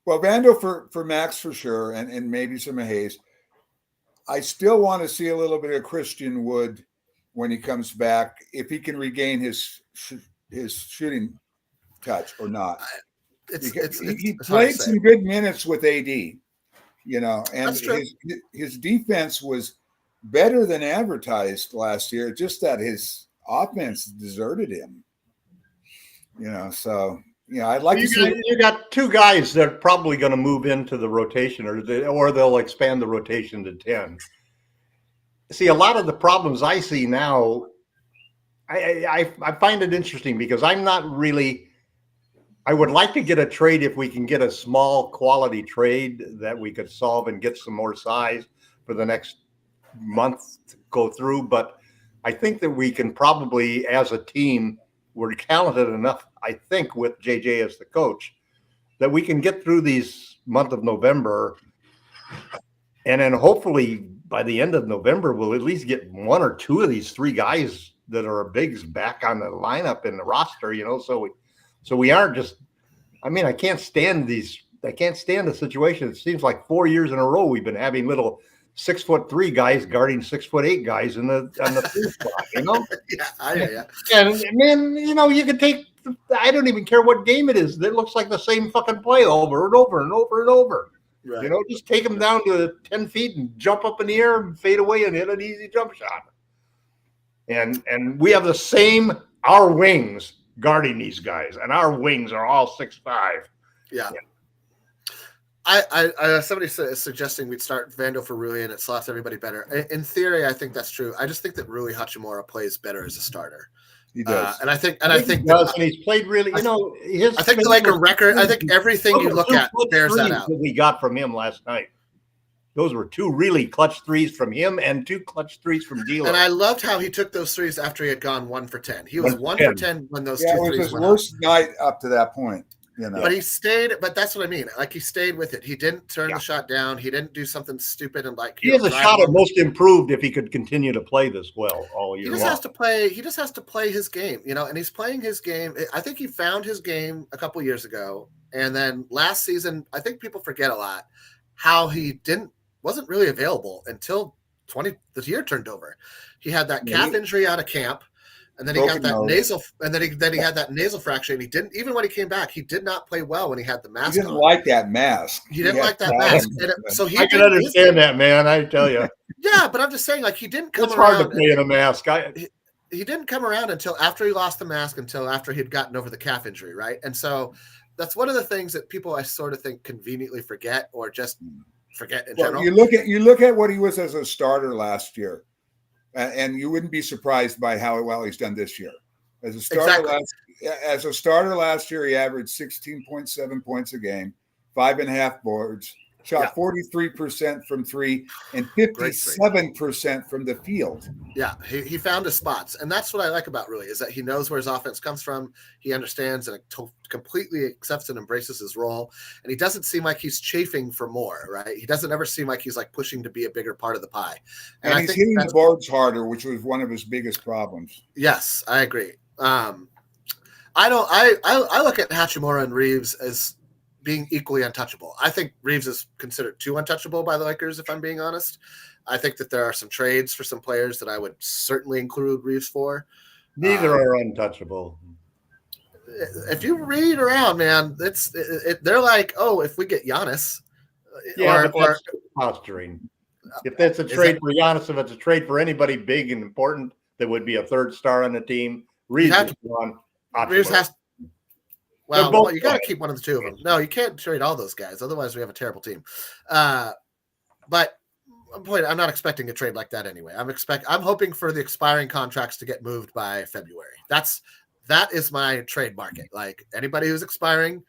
C: Vando for Max for sure, and maybe some of Hayes. I still want to see a little bit of Christian Wood when he comes back, if he can regain his shooting touch or not. He played some good minutes with AD. And his defense was better than advertised last year, just that his offense deserted him. I'd like to see.
B: You got two guys that are probably going to move into the rotation, or they'll expand the rotation to 10. See, a lot of the problems I see now, I find it interesting because I'm not really. I would like to get a trade if we can get a small quality trade that we could solve and get some more size for the next month to go through. But I think that we can probably, as a team, we're talented enough, I think, with JJ as the coach, that we can get through these month of November. And then hopefully by the end of November, we'll at least get one or two of these three guys that are bigs back on the lineup in the roster, so we aren't just, I can't stand the situation. It seems like 4 years in a row we've been having little 6'3" guys guarding 6'8" guys on the three spot,
A: Yeah.
B: And man, you can take, I don't even care what game it is. It looks like the same fucking play over and over and over and over. Right. Just take them down to 10 feet and jump up in the air and fade away and hit an easy jump shot. And we have the same, our wings guarding these guys, and our wings are all 6'5".
A: Yeah. I somebody is suggesting we'd start Vando for Rui and it slots everybody better. In theory, I think that's true. I just think that Rui Hachimura plays better as a starter.
C: He does,
A: and I think
B: he does, and he's played really. I
A: think like a record. I think everything you look at bears that out.
B: That we got from him last night. Those were two really clutch threes from him and two clutch threes from D'Lo.
A: And I loved how he took those threes after he had gone 1 for 10. He was 1 for 10 when those two threes went.
C: It was his worst night up to that point.
A: But he stayed. But that's what I mean. Like he stayed with it. He didn't turn the shot down. He didn't do something stupid and
B: he has a shot at most improved if he could continue to play this well all year.
A: He just has to play. He just has to play his game, and he's playing his game. I think he found his game a couple years ago, and then last season, I think people forget a lot how he wasn't really available until the year turned over. He had that calf injury out of camp. And then he got that nasal, and then he had that nasal fracture, and he didn't. Even when he came back, he did not play well when he had the mask.
C: He didn't like that mask.
A: He didn't like that mask. So
B: I can understand that, man. I tell you.
A: Yeah, but I'm just saying, like he didn't come
B: around. It's hard to play in a mask.
A: He didn't come around until after he lost the mask, until after he'd gotten over the calf injury, right? And so that's one of the things that people I sort of think conveniently forget or just forget in
C: Well,
A: general.
C: you look at what he was as a starter last year, and you wouldn't be surprised by how well he's done this year. As a starter last year, he averaged 16.7 points a game, 5.5 boards, shot 43% from three, and 57% from the field.
A: Yeah, he found his spots, and that's what I like about Rui, is that he knows where his offense comes from. He understands and completely accepts and embraces his role, and he doesn't seem like he's chafing for more, right? He doesn't ever seem like he's like pushing to be a bigger part of the pie.
C: And he's hitting the boards harder, which was one of his biggest problems.
A: Yes, I agree. I look at Hachimura and Reeves as being equally untouchable. I think Reeves is considered too untouchable by the Lakers, if I'm being honest. I think that there are some trades for some players that I would certainly include Reeves for.
B: Neither are untouchable.
A: If you read around, man, they're like, oh, if we get Giannis,
B: but that's posturing. If that's a trade for Giannis, if it's a trade for anybody big and important that would be a third star on the team, Reeves has.
A: Well, you got to keep one of the two of them. No, you can't trade all those guys, otherwise we have a terrible team. But I'm not expecting a trade like that anyway. I'm hoping for the expiring contracts to get moved by February. That is my trade market. Like anybody who's expiring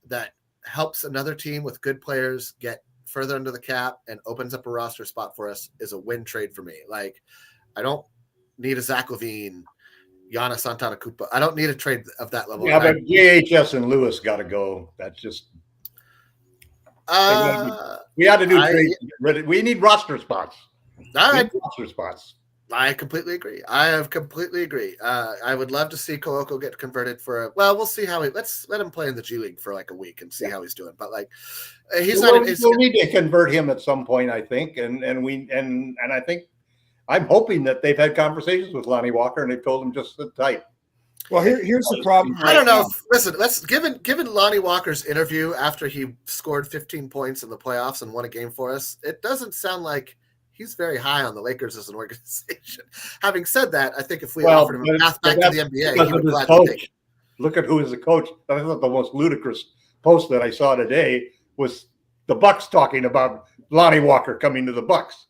A: that helps another team with good players get further under the cap and opens up a roster spot for us is a win trade for me. Like I don't need a Zach LaVine, Giannis Antetokounmpo. I don't need a trade of that level.
B: Yeah, but JHS and Lewis got to go. That's just. We had to do trade. We need roster spots.
A: All right.
B: Roster spots.
A: I completely agree. I would love to see Koloko get converted for we'll see how let's let him play in the G League for like a week and see how he's doing. But like we'll
B: need to convert him at some point, I think. And I think I'm hoping that they've had conversations with Lonnie Walker and they've told him just sit tight.
C: Well, here's the problem.
A: I don't know. Listen, given Lonnie Walker's interview after he scored 15 points in the playoffs and won a game for us, it doesn't sound like he's very high on the Lakers as an organization. Having said that, I think if we offered him a path back to the NBA, he would gladly take it.
B: Look at who is the coach. I thought the most ludicrous post that I saw today was the Bucks talking about Lonnie Walker coming to the Bucks.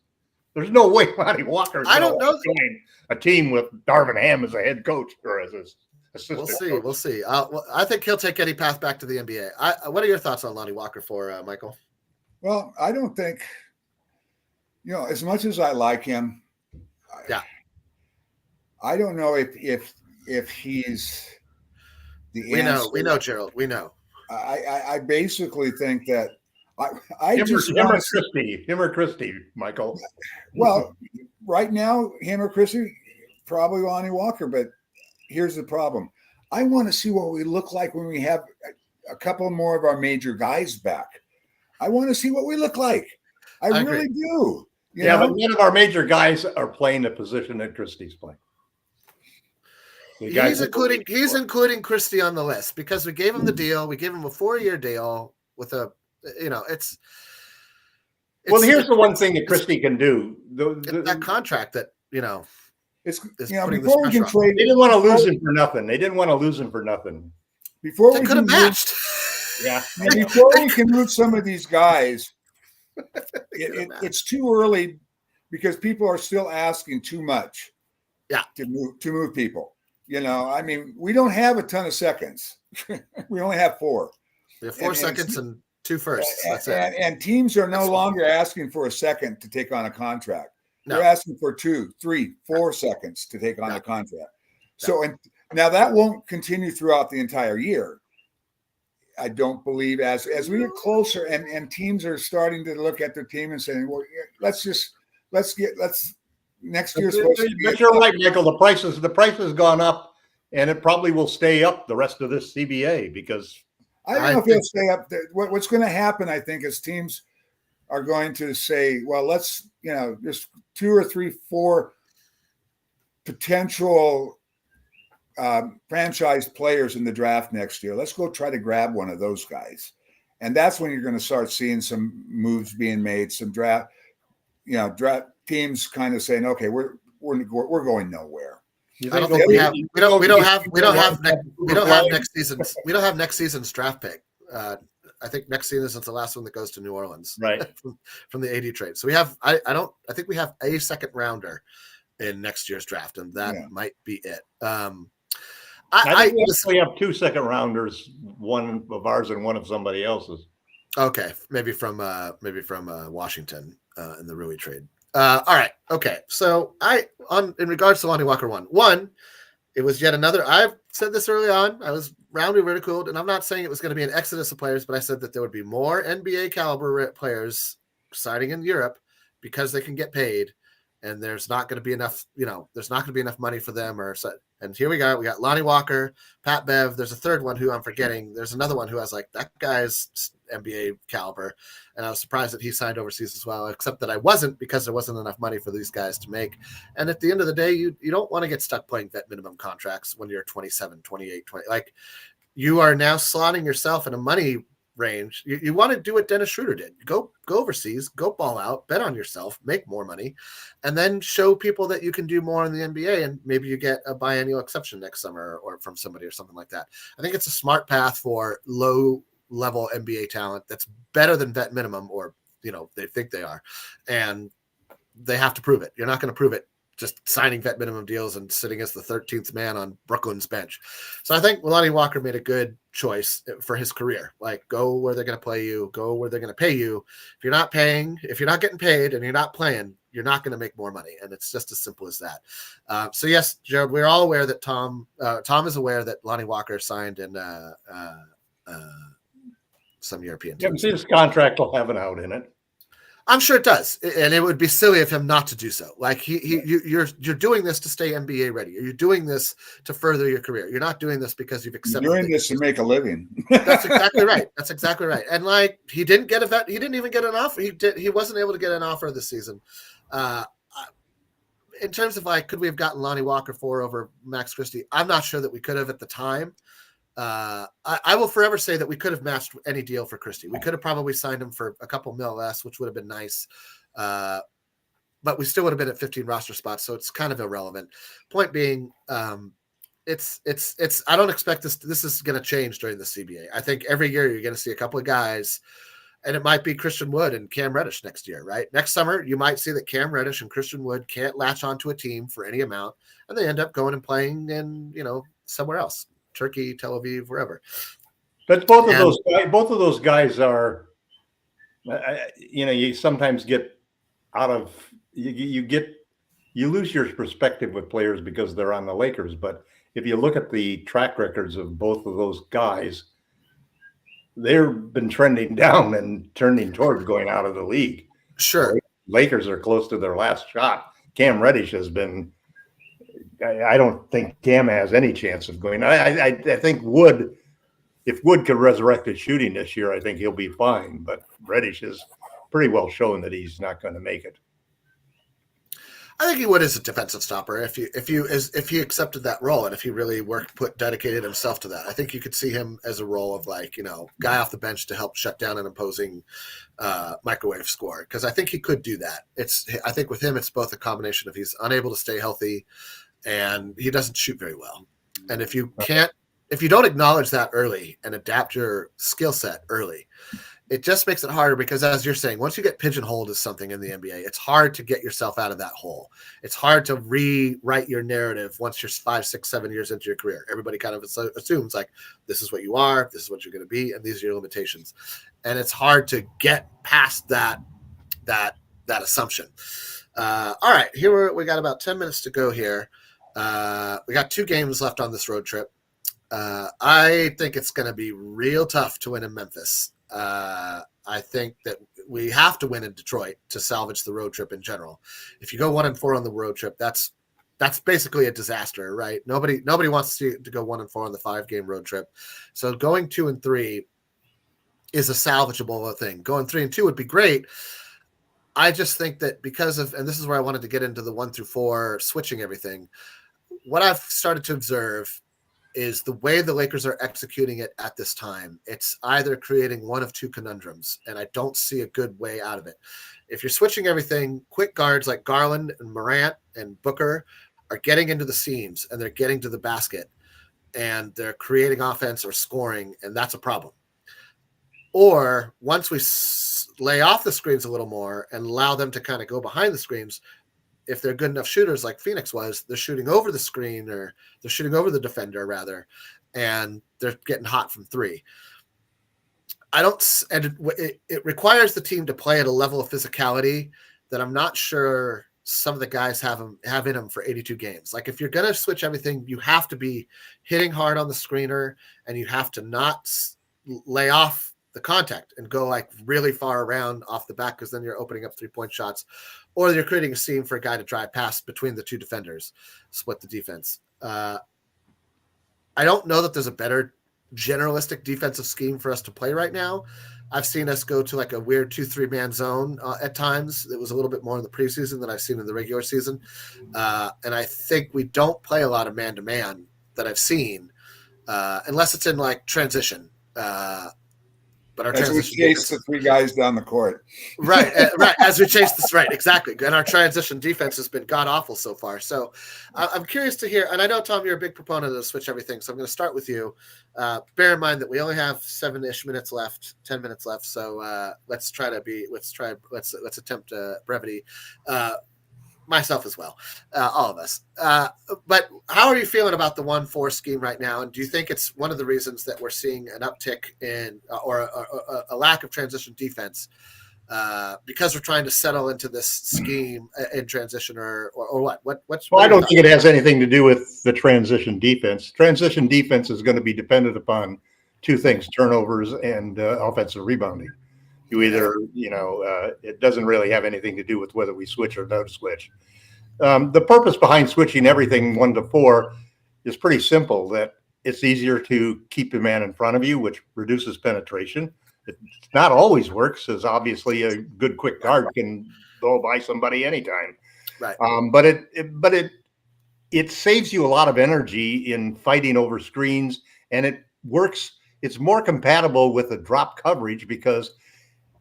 B: There's no way Lonnie Walker is join a team with Darvin Ham as a head coach or as his assistant.
A: We'll see. I think he'll take any path back to the NBA. What are your thoughts on Lonnie Walker for Michael?
C: Well, I don't think, as much as I like him, I don't know if he's the answer.
A: We know, Gerald. We know.
C: I basically think that
B: him or Christie, Michael.
C: Well, right now, him or Christie, probably Lonnie Walker. But here's the problem: I want to see what we look like when we have a couple more of our major guys back. I want to see what we look like. I really do.
B: But none of our major guys are playing the position that Christie's playing.
A: He's including Christie on the list because we gave him the deal. We gave him a 4-year deal with a. It's
B: here's the one thing that Christie can do.
A: That contract that
C: it's
A: before
C: we can trade.
B: They didn't want to lose him for nothing.
C: Before
A: they could have matched.
C: Before we can move some of these guys, it's too early because people are still asking too much.
A: Yeah,
C: to move people. I mean, we don't have a ton of seconds. We only have 4.
A: We have 4 seconds and 2 firsts. That's it.
C: And teams are no longer asking for a second to take on a contract. They're asking for 2, 3, 4 seconds to take on a contract. So, and now that won't continue throughout the entire year. I don't believe as we get closer and teams are starting to look at their team and saying, well, let's next year's supposed to be.
B: But you're right, Michael. The price has gone up, and it probably will stay up the rest of this CBA because
C: I don't know if it'll stay up. What's going to happen, I think, is teams are going to say, well, let's, there's 2 or 3, 4 potential franchise players in the draft next year. Let's go try to grab one of those guys. And that's when you're going to start seeing some moves being made, some draft teams kind of saying, okay, we're going nowhere.
A: I don't think we don't have next season's draft pick. I think next season is the last one that goes to New Orleans,
B: Right.
A: from the AD trade. So we have, I think we have a second rounder in next year's draft, and that might be it.
B: I think we actually have 2 second rounders, one of ours and one of somebody else's.
A: Okay, maybe from Washington in the Rui trade. All right, okay. So in regards to Lonnie Walker, one, it was yet another. I've said this early on. I was roundly ridiculed, and I'm not saying it was going to be an exodus of players, but I said that there would be more NBA caliber players signing in Europe because they can get paid, and there's not going to be enough. There's not going to be enough money for them. And here we got Lonnie Walker, Pat Bev. There's a third one who I'm forgetting. There's another one who I was like, that guy's NBA caliber, and I was surprised that he signed overseas as well, except that I wasn't, because there wasn't enough money for these guys to make. And at the end of the day, you don't want to get stuck playing vet minimum contracts when you're 27, 28, 20. Like, you are now slotting yourself in a money range. You want to do what Dennis Schroeder did. Go overseas, go ball out, bet on yourself, make more money, and then show people that you can do more in the NBA, and maybe you get a biennial exception next summer or from somebody or something like that. I think it's a smart path for low level NBA talent that's better than vet minimum, or they think they are, and they have to prove it. You're not going to prove it just signing vet minimum deals and sitting as the 13th man on Brooklyn's bench. So I think Lonnie Walker made a good choice for his career. Like, go where they're going to play you, go where they're going to pay you. If you're not getting paid and you're not playing, you're not going to make more money. And it's just as simple as that. So yes, Jared, we're all aware that Tom is aware that Lonnie Walker signed in some European teams.
B: His contract will have an out in it.
A: I'm sure it does, and it would be silly of him not to do so. Like, you're doing this to stay NBA ready. You're doing this to further your career. You're not doing this because you've accepted.
C: You're doing this to make a living.
A: That's exactly right. That's exactly right. And like, he didn't get a vet. He didn't even get an offer. He wasn't able to get an offer this season. In terms of like, could we have gotten Lonnie Walker over Max Christie? I'm not sure that we could have at the time. I will forever say that we could have matched any deal for Christie. We could have probably signed him for a couple mil less, which would have been nice. But we still would have been at 15 roster spots. So it's kind of irrelevant. Point being, it's I don't expect this is going to change during the CBA. I think every year you're going to see a couple of guys, and it might be Christian Wood and Cam Reddish next year, right? Next summer, you might see that Cam Reddish and Christian Wood can't latch onto a team for any amount, and they end up going and playing in, somewhere else. Turkey, Tel Aviv, wherever.
B: But both of those guys are, you sometimes get out of you lose your perspective with players because they're on the Lakers. But if you look at the track records of both of those guys, they've been trending down and turning towards going out of the league.
A: Sure,
B: Lakers are close to their last shot. Cam Reddish has been. I don't think Cam has any chance of going. I think if Wood could resurrect his shooting this year, I think he'll be fine. But Reddish is pretty well shown that he's not going to make it.
A: I think he would as a defensive stopper if he accepted that role, and if he really dedicated himself to that. I think you could see him as a role of guy off the bench to help shut down an opposing microwave score, because I think he could do that. I think with him it's both a combination of he's unable to stay healthy and he doesn't shoot very well. And if you don't acknowledge that early and adapt your skill set early, it just makes it harder, because as you're saying, once you get pigeonholed as something in the NBA, it's hard to get yourself out of that hole. It's hard to rewrite your narrative once you're 5, 6, 7 years into your career. Everybody kind of assumes like, this is what you are, this is what you're going to be, and these are your limitations. And it's hard to get past that assumption. All right, we got about 10 minutes to go here. We got 2 games left on this road trip. I think it's going to be real tough to win in Memphis. I think that we have to win in Detroit to salvage the road trip in general. If you go 1-4 on the road trip, that's basically a disaster, right? Nobody wants to go 1-4 on the 5-game road trip. So going 2-3 is a salvageable thing. Going 3-2 would be great. I just think that because of, and this is where I wanted to get into the 1-4 switching everything. What I've started to observe is the way the Lakers are executing it at this time. It's either creating one of 2 conundrums, and I don't see a good way out of it. If you're switching everything, quick guards like Garland and Morant and Booker are getting into the seams and they're getting to the basket and they're creating offense or scoring, and that's a problem. Or once we lay off the screens a little more and allow them to kind of go behind the screens, if they're good enough shooters like Phoenix was, they're shooting over the screen, or they're shooting over the defender rather, and they're getting hot from three. It requires the team to play at a level of physicality that I'm not sure some of the guys have in them for 82 games. Like, if you're going to switch everything, you have to be hitting hard on the screener, and you have to not lay off the contact and go like really far around off the back, because then you're opening up 3-point shots, or you're creating a seam for a guy to drive past between the two defenders, split the defense. I don't know that there's a better generalistic defensive scheme for us to play right now. I've seen us go to like a weird 2-3 man zone at times. It was a little bit more in the preseason than I've seen in the regular season. And I think we don't play a lot of man to man that I've seen, unless it's in like transition. But our
C: as we chase the three guys down the court,
A: right. As we chase this, right, exactly. And our transition defense has been god awful so far. So I'm curious to hear. And I know, Tom, you're a big proponent of switch everything. So I'm going to start with you. Bear in mind that we only have 7-ish minutes left, 10 minutes left. So let's attempt brevity. Myself as well, all of us. But how are you feeling about the 1-4 scheme right now? And do you think it's one of the reasons that we're seeing an uptick in or a lack of transition defense because we're trying to settle into this scheme in transition, or what?
B: Well, I don't think it has anything to do with the transition defense. Transition defense is going to be dependent upon two things: turnovers and offensive rebounding. You either, it doesn't really have anything to do with whether we switch or don't switch. The purpose behind switching everything 1-4 is pretty simple, that it's easier to keep the man in front of you, which reduces penetration. It's not always works, as obviously a good quick guard can go by somebody anytime.
A: Right.
B: But it saves you a lot of energy in fighting over screens, and it works. It's more compatible with the drop coverage, because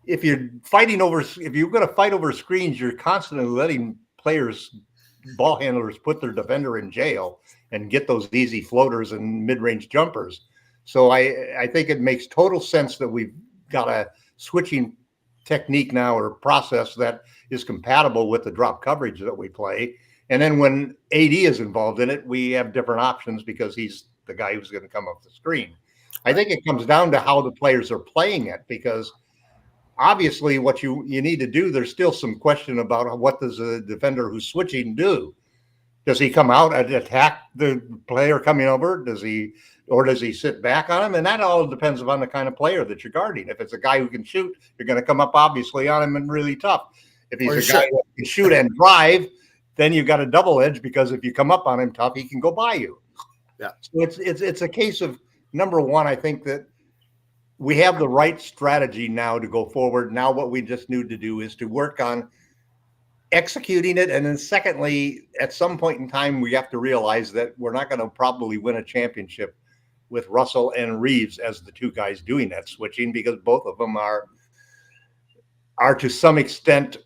B: if you're going to fight over screens, you're constantly letting ball handlers put their defender in jail and get those easy floaters and mid-range jumpers. So I think it makes total sense that we've got a switching technique now, or process, that is compatible with the drop coverage that we play. And then when AD is involved in it, we have different options, because he's the guy who's going to come off the screen. I think it comes down to how the players are playing it, because obviously what you need to do, there's still some question about what does a defender who's switching do. Does he come out and attack the player coming over? Does he sit back on him? And that all depends upon the kind of player that you're guarding. If it's a guy who can shoot, you're going to come up obviously on him and really tough. If he's a guy who can shoot and drive, then you've got a double edge, because if you come up on him tough, he can go by you.
A: Yeah.
B: So it's a case of, number one, I think that we have the right strategy now to go forward. Now what we just need to do is to work on executing it. And then secondly, at some point in time, we have to realize that we're not going to probably win a championship with Russell and Reeves as the two guys doing that switching, because both of them are to some extent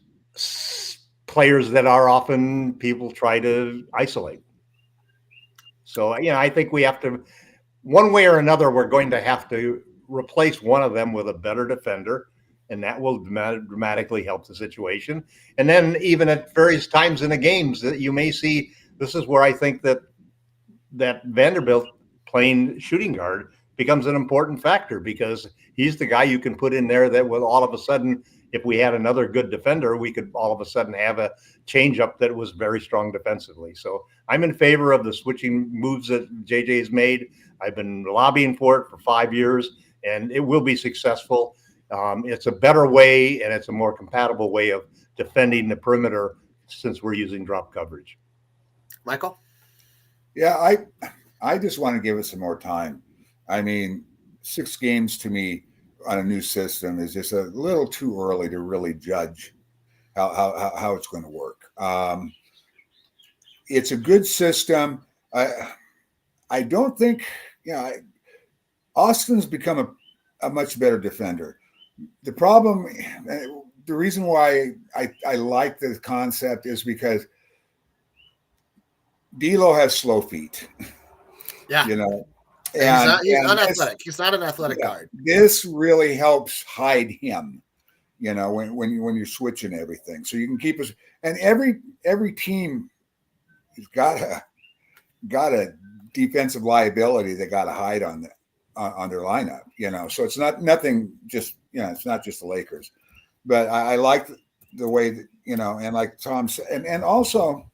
B: players that are often people try to isolate. So, I think we have to, one way or another, we're going to have to replace one of them with a better defender, and that will dramatically help the situation. And then even at various times in the games that you may see, this is where I think that Vanderbilt playing shooting guard becomes an important factor, because he's the guy you can put in there that will all of a sudden, if we had another good defender, we could all of a sudden have a change up that was very strong defensively. So I'm in favor of the switching moves that JJ has made. I've been lobbying for it for 5 years, and it will be successful. It's a better way, and it's a more compatible way of defending the perimeter, since we're using drop coverage.
A: Michael?
C: Yeah, I just want to give it some more time. I mean, 6 games to me on a new system is just a little too early to really judge how it's going to work. It's a good system. I don't think, Austin's become a much better defender. The problem, the reason why I like the concept is because D'Lo has slow feet.
A: Yeah.
C: And
A: he's
C: and
A: unathletic. He's not an athletic guard.
C: this really helps hide him. When you're switching everything, so you can keep us. And every team has got a defensive liability they got to hide on their lineup. So it's nothing. Just it's not just the Lakers, but I like the way that and like Tom said, and also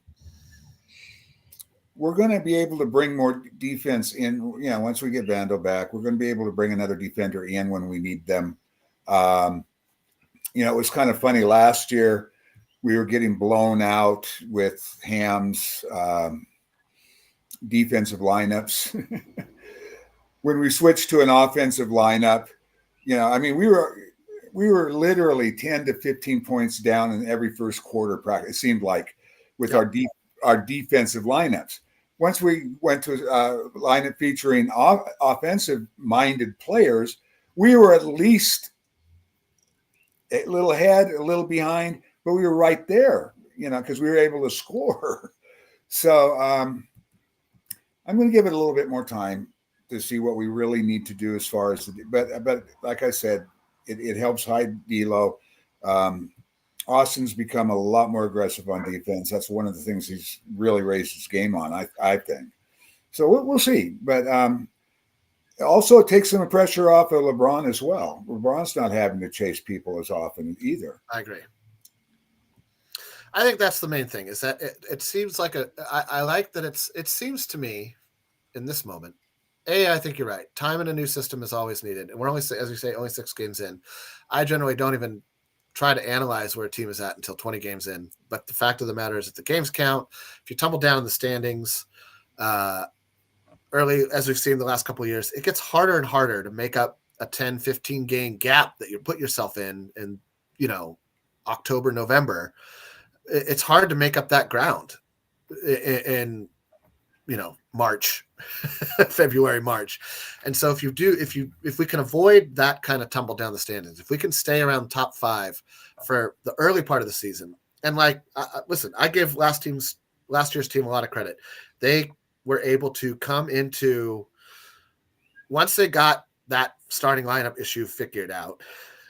C: we're going to be able to bring more defense in. Once we get Vandal back, we're going to be able to bring another defender in when we need them. It was kind of funny last year. We were getting blown out with Ham's defensive lineups. When we switched to an offensive lineup, we were literally 10 to 15 points down in every first quarter practice. It seemed like with our defensive lineups. Once we went to a lineup featuring offensive-minded players, we were at least a little ahead, a little behind, but we were right there, because we were able to score. So I'm going to give it a little bit more time to see what we really need to do as far as but like I said, it helps hide D'Lo. Austin's become a lot more aggressive on defense. That's one of the things he's really raised his game on, I think. So we'll see. But also, it takes some pressure off of LeBron as well. LeBron's not having to chase people as often either.
A: I agree. I think that's the main thing, is that it seems like I like that it seems to me in this moment. I think you're right. Time in a new system is always needed. And we're only, as you say, only 6 games in. I generally don't even try to analyze where a team is at until 20 games in. But the fact of the matter is that the games count. If you tumble down in the standings, early, as we've seen the last couple of years, it gets harder and harder to make up a 10, 15 game gap that you put yourself in October, November. It's hard to make up that ground in March, February, March. And so if we can avoid that kind of tumble down the standings, if we can stay around top 5 for the early part of the season, and listen, I give last year's team a lot of credit. They were able to come into, once they got that starting lineup issue figured out,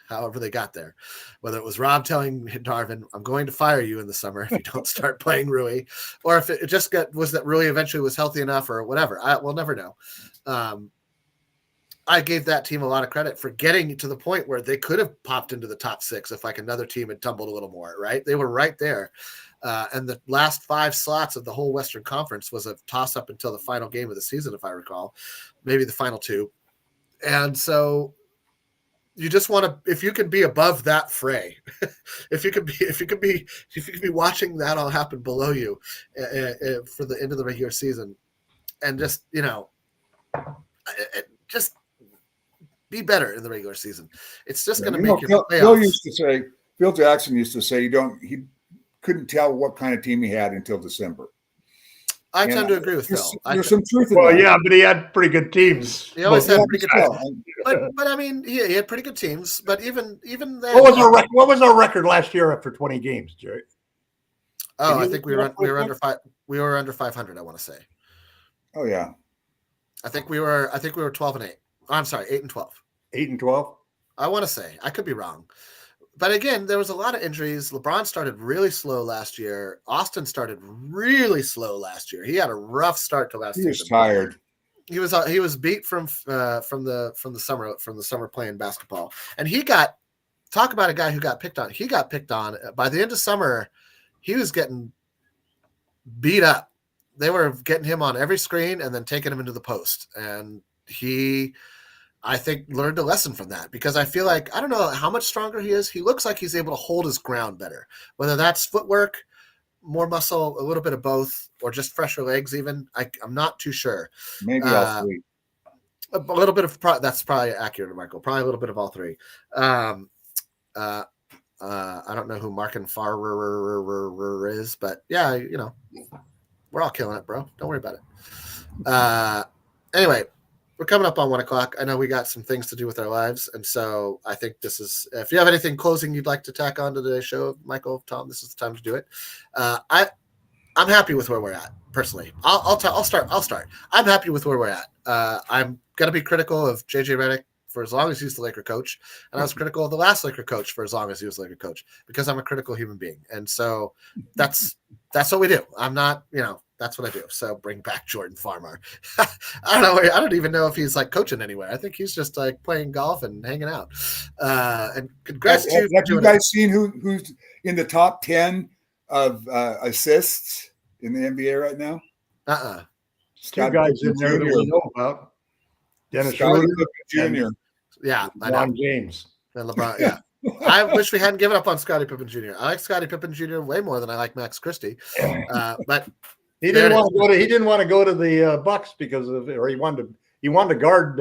A: however they got there, whether it was Rob telling Darvin, I'm going to fire you in the summer if you don't start playing Rui, or if it just was that Rui eventually was healthy enough or whatever. We'll never know. I gave that team a lot of credit for getting to the point where they could have popped into the top 6 if another team had tumbled a little more, right? They were right there. And the last 5 slots of the whole Western Conference was a toss-up until the final game of the season, if I recall, maybe the final 2. And so you just want to, if you can be above that fray, if you could be watching that all happen below you for the end of the regular season, and just just be better in the regular season. It's just going to make your playoffs.
C: Phil Jackson used to say he couldn't tell what kind of team he had until December.
A: I tend to agree with Phil.
C: There's some truth in that.
B: Well, yeah, but he had pretty good teams.
A: He always had pretty good teams. But I mean, he had pretty good teams. But even then,
B: what was our record last year after 20 games, Jerry?
A: Oh, I think we were under 5. We were under 500. I want to say.
C: Oh yeah.
A: I think we were 12-8. I'm sorry, 8-12.
B: 8-12.
A: I want to say. I could be wrong. But again, there was a lot of injuries. LeBron started really slow last year. Austin started really slow last year. He had a rough start to last season.
C: He was tired.
A: He was beat from the summer playing basketball. And talk about a guy who got picked on. He got picked on. By the end of summer, he was getting beat up. They were getting him on every screen and then taking him into the post. And he, I think, learned a lesson from that, because I feel like, I don't know how much stronger he is. He looks like he's able to hold his ground better, whether that's footwork, more muscle, a little bit of both, or just fresher legs even. I'm not too sure.
C: Maybe all 3.
A: A little bit of that's probably accurate, Michael. Probably a little bit of all 3. I don't know who Markin Farrer is, but yeah, we're all killing it, bro. Don't worry about it. Anyway, we're coming up on 1:00. I know we got some things to do with our lives. And so I think this is, if you have anything closing you'd like to tack on to today's show, Michael, Tom, this is the time to do it. I'm happy with where we're at. personally. I'll start. I'm happy with where we're at. I'm gonna be critical of JJ Redick for as long as he's the Laker coach, and I was critical of the last Laker coach for as long as he was the Laker coach because I'm a critical human being, and so that's what we do. I'm not, that's what I do. So bring back Jordan Farmar. I don't know. I don't even know if he's like coaching anywhere. I think he's just like playing golf and hanging out. And congrats to
C: have you guys seen who's in the top 10 of assists in the NBA right now?
B: Two guys in there that we know about. Dennis Schroeder
C: Jr.
A: Yeah,
B: LeBron James.
A: And LeBron, yeah. I wish we hadn't given up on Scottie Pippen Jr. I like Scottie Pippen Jr. way more than I like Max Christie. But
B: he didn't want to go to the Bucks because of, or he wanted to guard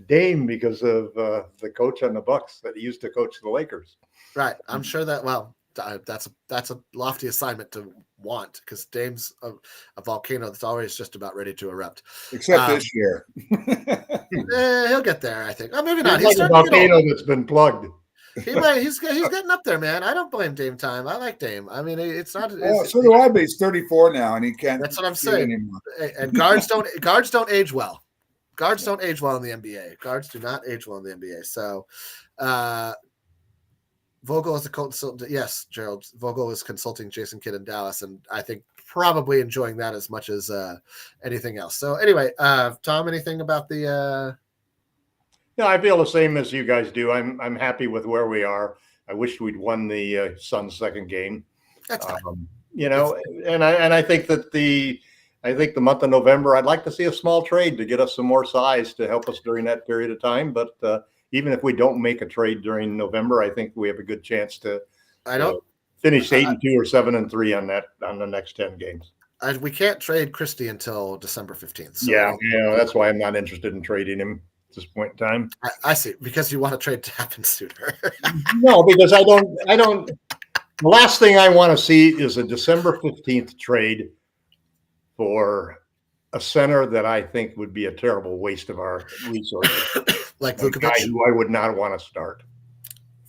B: Dame because of the coach on the Bucks that he used to coach the Lakers.
A: Right. I'm sure that. Well, that's a lofty assignment to want because Dame's a volcano that's always just about ready to erupt.
C: Except this year.
A: He'll get there, I think. Oh, maybe not.
B: He's like a volcano that's been plugged.
A: He's getting up there, man. I don't blame Dame time. I like Dame. I mean, it's not.
C: So do I, but he's 34 now, and he can't.
A: That's what I'm saying. Anymore. And guards don't age well. Guards don't age well in the NBA. Guards do not age well in the NBA. So, Vogel is a consultant. Yes, Gerald. Vogel is consulting Jason Kidd in Dallas, and I think probably enjoying that as much as anything else. So, anyway, Tom, anything about the?
B: No, I feel the same as you guys do. I'm happy with where we are. I wish we'd won the Suns' second game.
A: That's fine.
B: And I think that the month of November, I'd like to see a small trade to get us some more size to help us during that period of time. But even if we don't make a trade during November, I think we have a good chance to finish 8-2 or 7-3 on the next 10 games.
A: We can't trade Christie until December 15th. So
B: yeah, that's why I'm not interested in trading him at this point in time.
A: I see, because you want to trade to happen sooner.
B: No, because I don't. The last thing I want to see is a December 15th trade for a center that I think would be a terrible waste of our resources.
A: Like
B: Vukovic, guy who I would not want to start.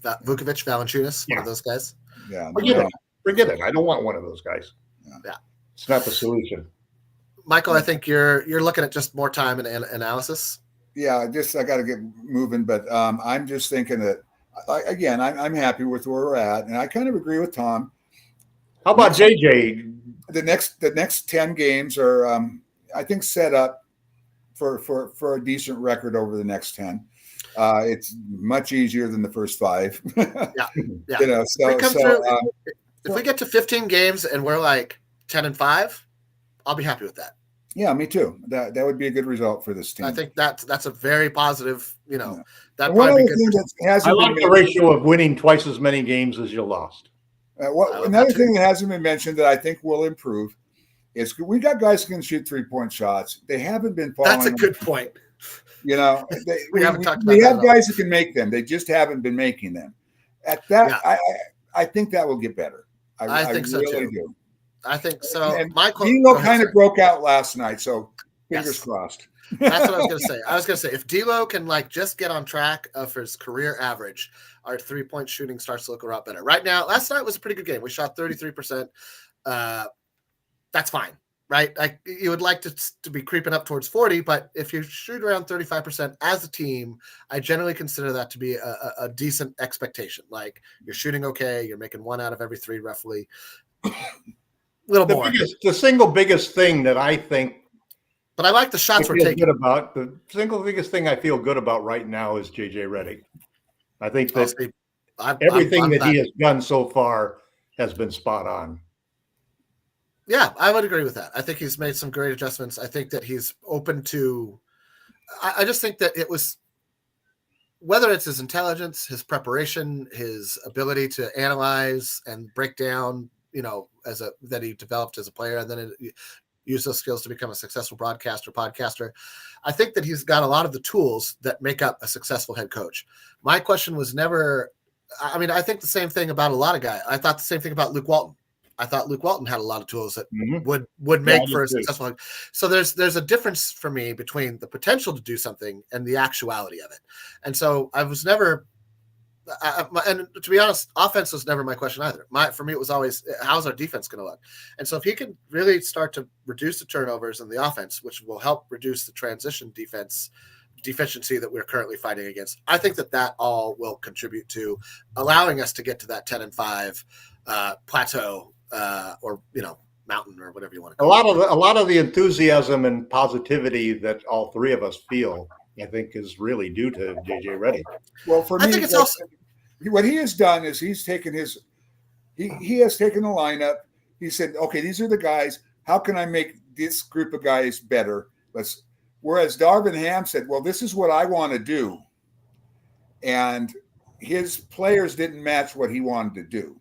A: Vukovic, Valanciunas, one of those guys.
C: Yeah,
B: forget it. I don't want one of those guys.
A: Yeah,
B: it's not the solution.
A: Michael, I think you're looking at just more time and analysis.
C: Yeah, I got to get moving, but I'm just thinking that again, I'm happy with where we're at, and I kind of agree with Tom.
B: How about JJ?
C: The next 10 games are, I think, set up for a decent record over the next 10. It's much easier than the first 5.
A: Yeah. If we get to 15 games and we're like 10-5, I'll be happy with that.
C: Yeah, me too. That would be a good result for this team.
A: I think that's a very positive. That
C: one
A: probably
C: other
A: be
C: thing
A: good.
C: that
B: I like the ratio of winning twice as many games as you lost.
C: Another thing that hasn't been mentioned that I think will improve is we got guys who can shoot 3-point shots. They haven't been following.
A: That's a good point.
C: We
A: haven't talked about
C: we
A: that
C: have guys who can make them. They just haven't been making them. At that, I think that will get better.
A: I think so
C: really
A: too.
C: Do.
A: I think so.
C: And
A: Michael
C: D'Lo kind of broke out last night, so fingers crossed.
A: That's what I was going to say. I was going to say if D'Lo can just get on track of his career average, our 3-point shooting starts to look a lot better. Right now, last night was a pretty good game. We shot 33%. That's fine, right? You would like to be creeping up towards 40, but if you shoot around 35% as a team, I generally consider that to be a decent expectation. Like you're shooting okay, you're making 1 out of every 3 roughly. Little more.
B: The single biggest thing that I think,
A: but I like the shots we're taking.
B: The single biggest thing I feel good about right now is JJ Redick. I think that everything that he has done so far has been spot on.
A: Yeah, I would agree with that. I think he's made some great adjustments. I think that he's open to. I just think that it was, whether it's his intelligence, his preparation, his ability to analyze and break down, that he developed as a player, and then use those skills to become a successful podcaster. I think that he's got a lot of the tools that make up a successful head coach. My question was never, I think the same thing about a lot of guys. I thought the same thing about Luke Walton. I thought Luke Walton had a lot of tools that would make for a successful. So there's a difference for me between the potential to do something and the actuality of it. And so I was never and to be honest, offense was never my question either. For me, it was always, how's our defense going to look? And so if he can really start to reduce the turnovers in the offense, which will help reduce the transition deficiency that we're currently fighting against, I think that all will contribute to allowing us to get to that 10-5 plateau, or mountain, or whatever you want to call it.
B: A lot of the enthusiasm and positivity that all three of us feel, I think, is really due to JJ Redick.
C: Well, for me,
A: I think it's also
C: what he has done is he's taken he has taken the lineup. He said, okay, these are the guys. How can I make this group of guys better? Whereas Darvin Ham said, well, this is what I want to do. And his players didn't match what he wanted to do.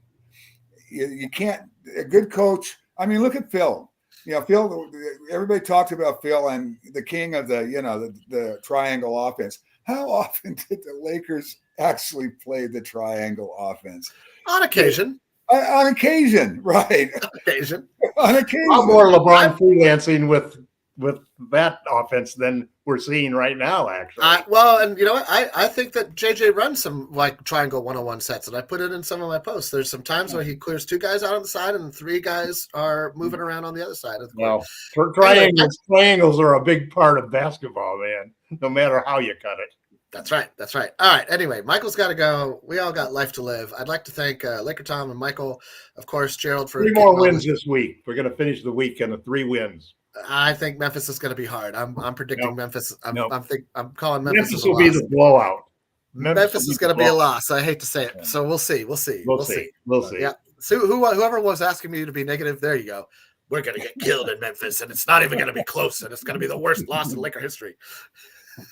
C: You can't, a good coach. I mean, look at Phil. Phil, everybody talked about Phil and the king of the triangle offense. How often did the Lakers actually play the triangle offense?
A: On occasion.
C: On occasion, right.
A: On occasion.
C: On occasion.
B: A lot more LeBron freelancing with that offense than we're seeing right now, actually.
A: Well, and you know what? I think that JJ runs some like triangle 101 sets, and I put it in some of my posts. There's some times where he clears 2 guys out on the side and 3 guys are moving around on the other side of the court.
B: Well, triangles are a big part of basketball, man, no matter how you cut it.
A: That's right. All right. Anyway, Michael's got to go. We all got life to live. I'd like to thank Laker Tom and Michael, of course, Gerald, for
B: 3 more wins this week. We're going to finish the weekend with 3 wins.
A: I think Memphis is going to be hard. I'm predicting Memphis. I'm calling
B: Memphis
A: Memphis
B: will be the blowout.
A: Memphis is going to be a loss. I hate to say it. So we'll see. We'll see. Yeah. So whoever was asking me to be negative, there you go. We're going to get killed in Memphis, and it's not even going to be close, and it's going to be the worst loss in Laker history.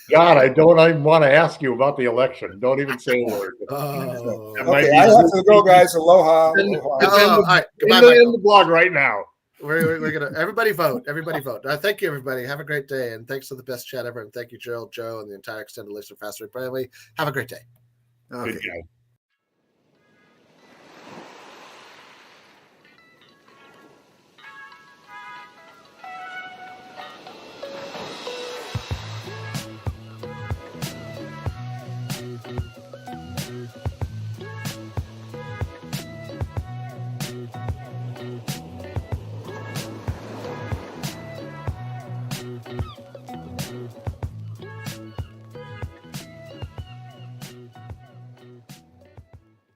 B: God, I don't even want to ask you about the election. Don't even say a word.
C: Okay, I have to go, guys. Aloha.
A: All right. Goodbye,
B: in the blog right now.
A: We're gonna everybody vote. Thank you, everybody. Have a great day, and thanks for the best chat ever. And thank you, Gerald, Joe, and the entire extended list of Fast Rate Bradley. Have a great day.
B: Okay. Good guy.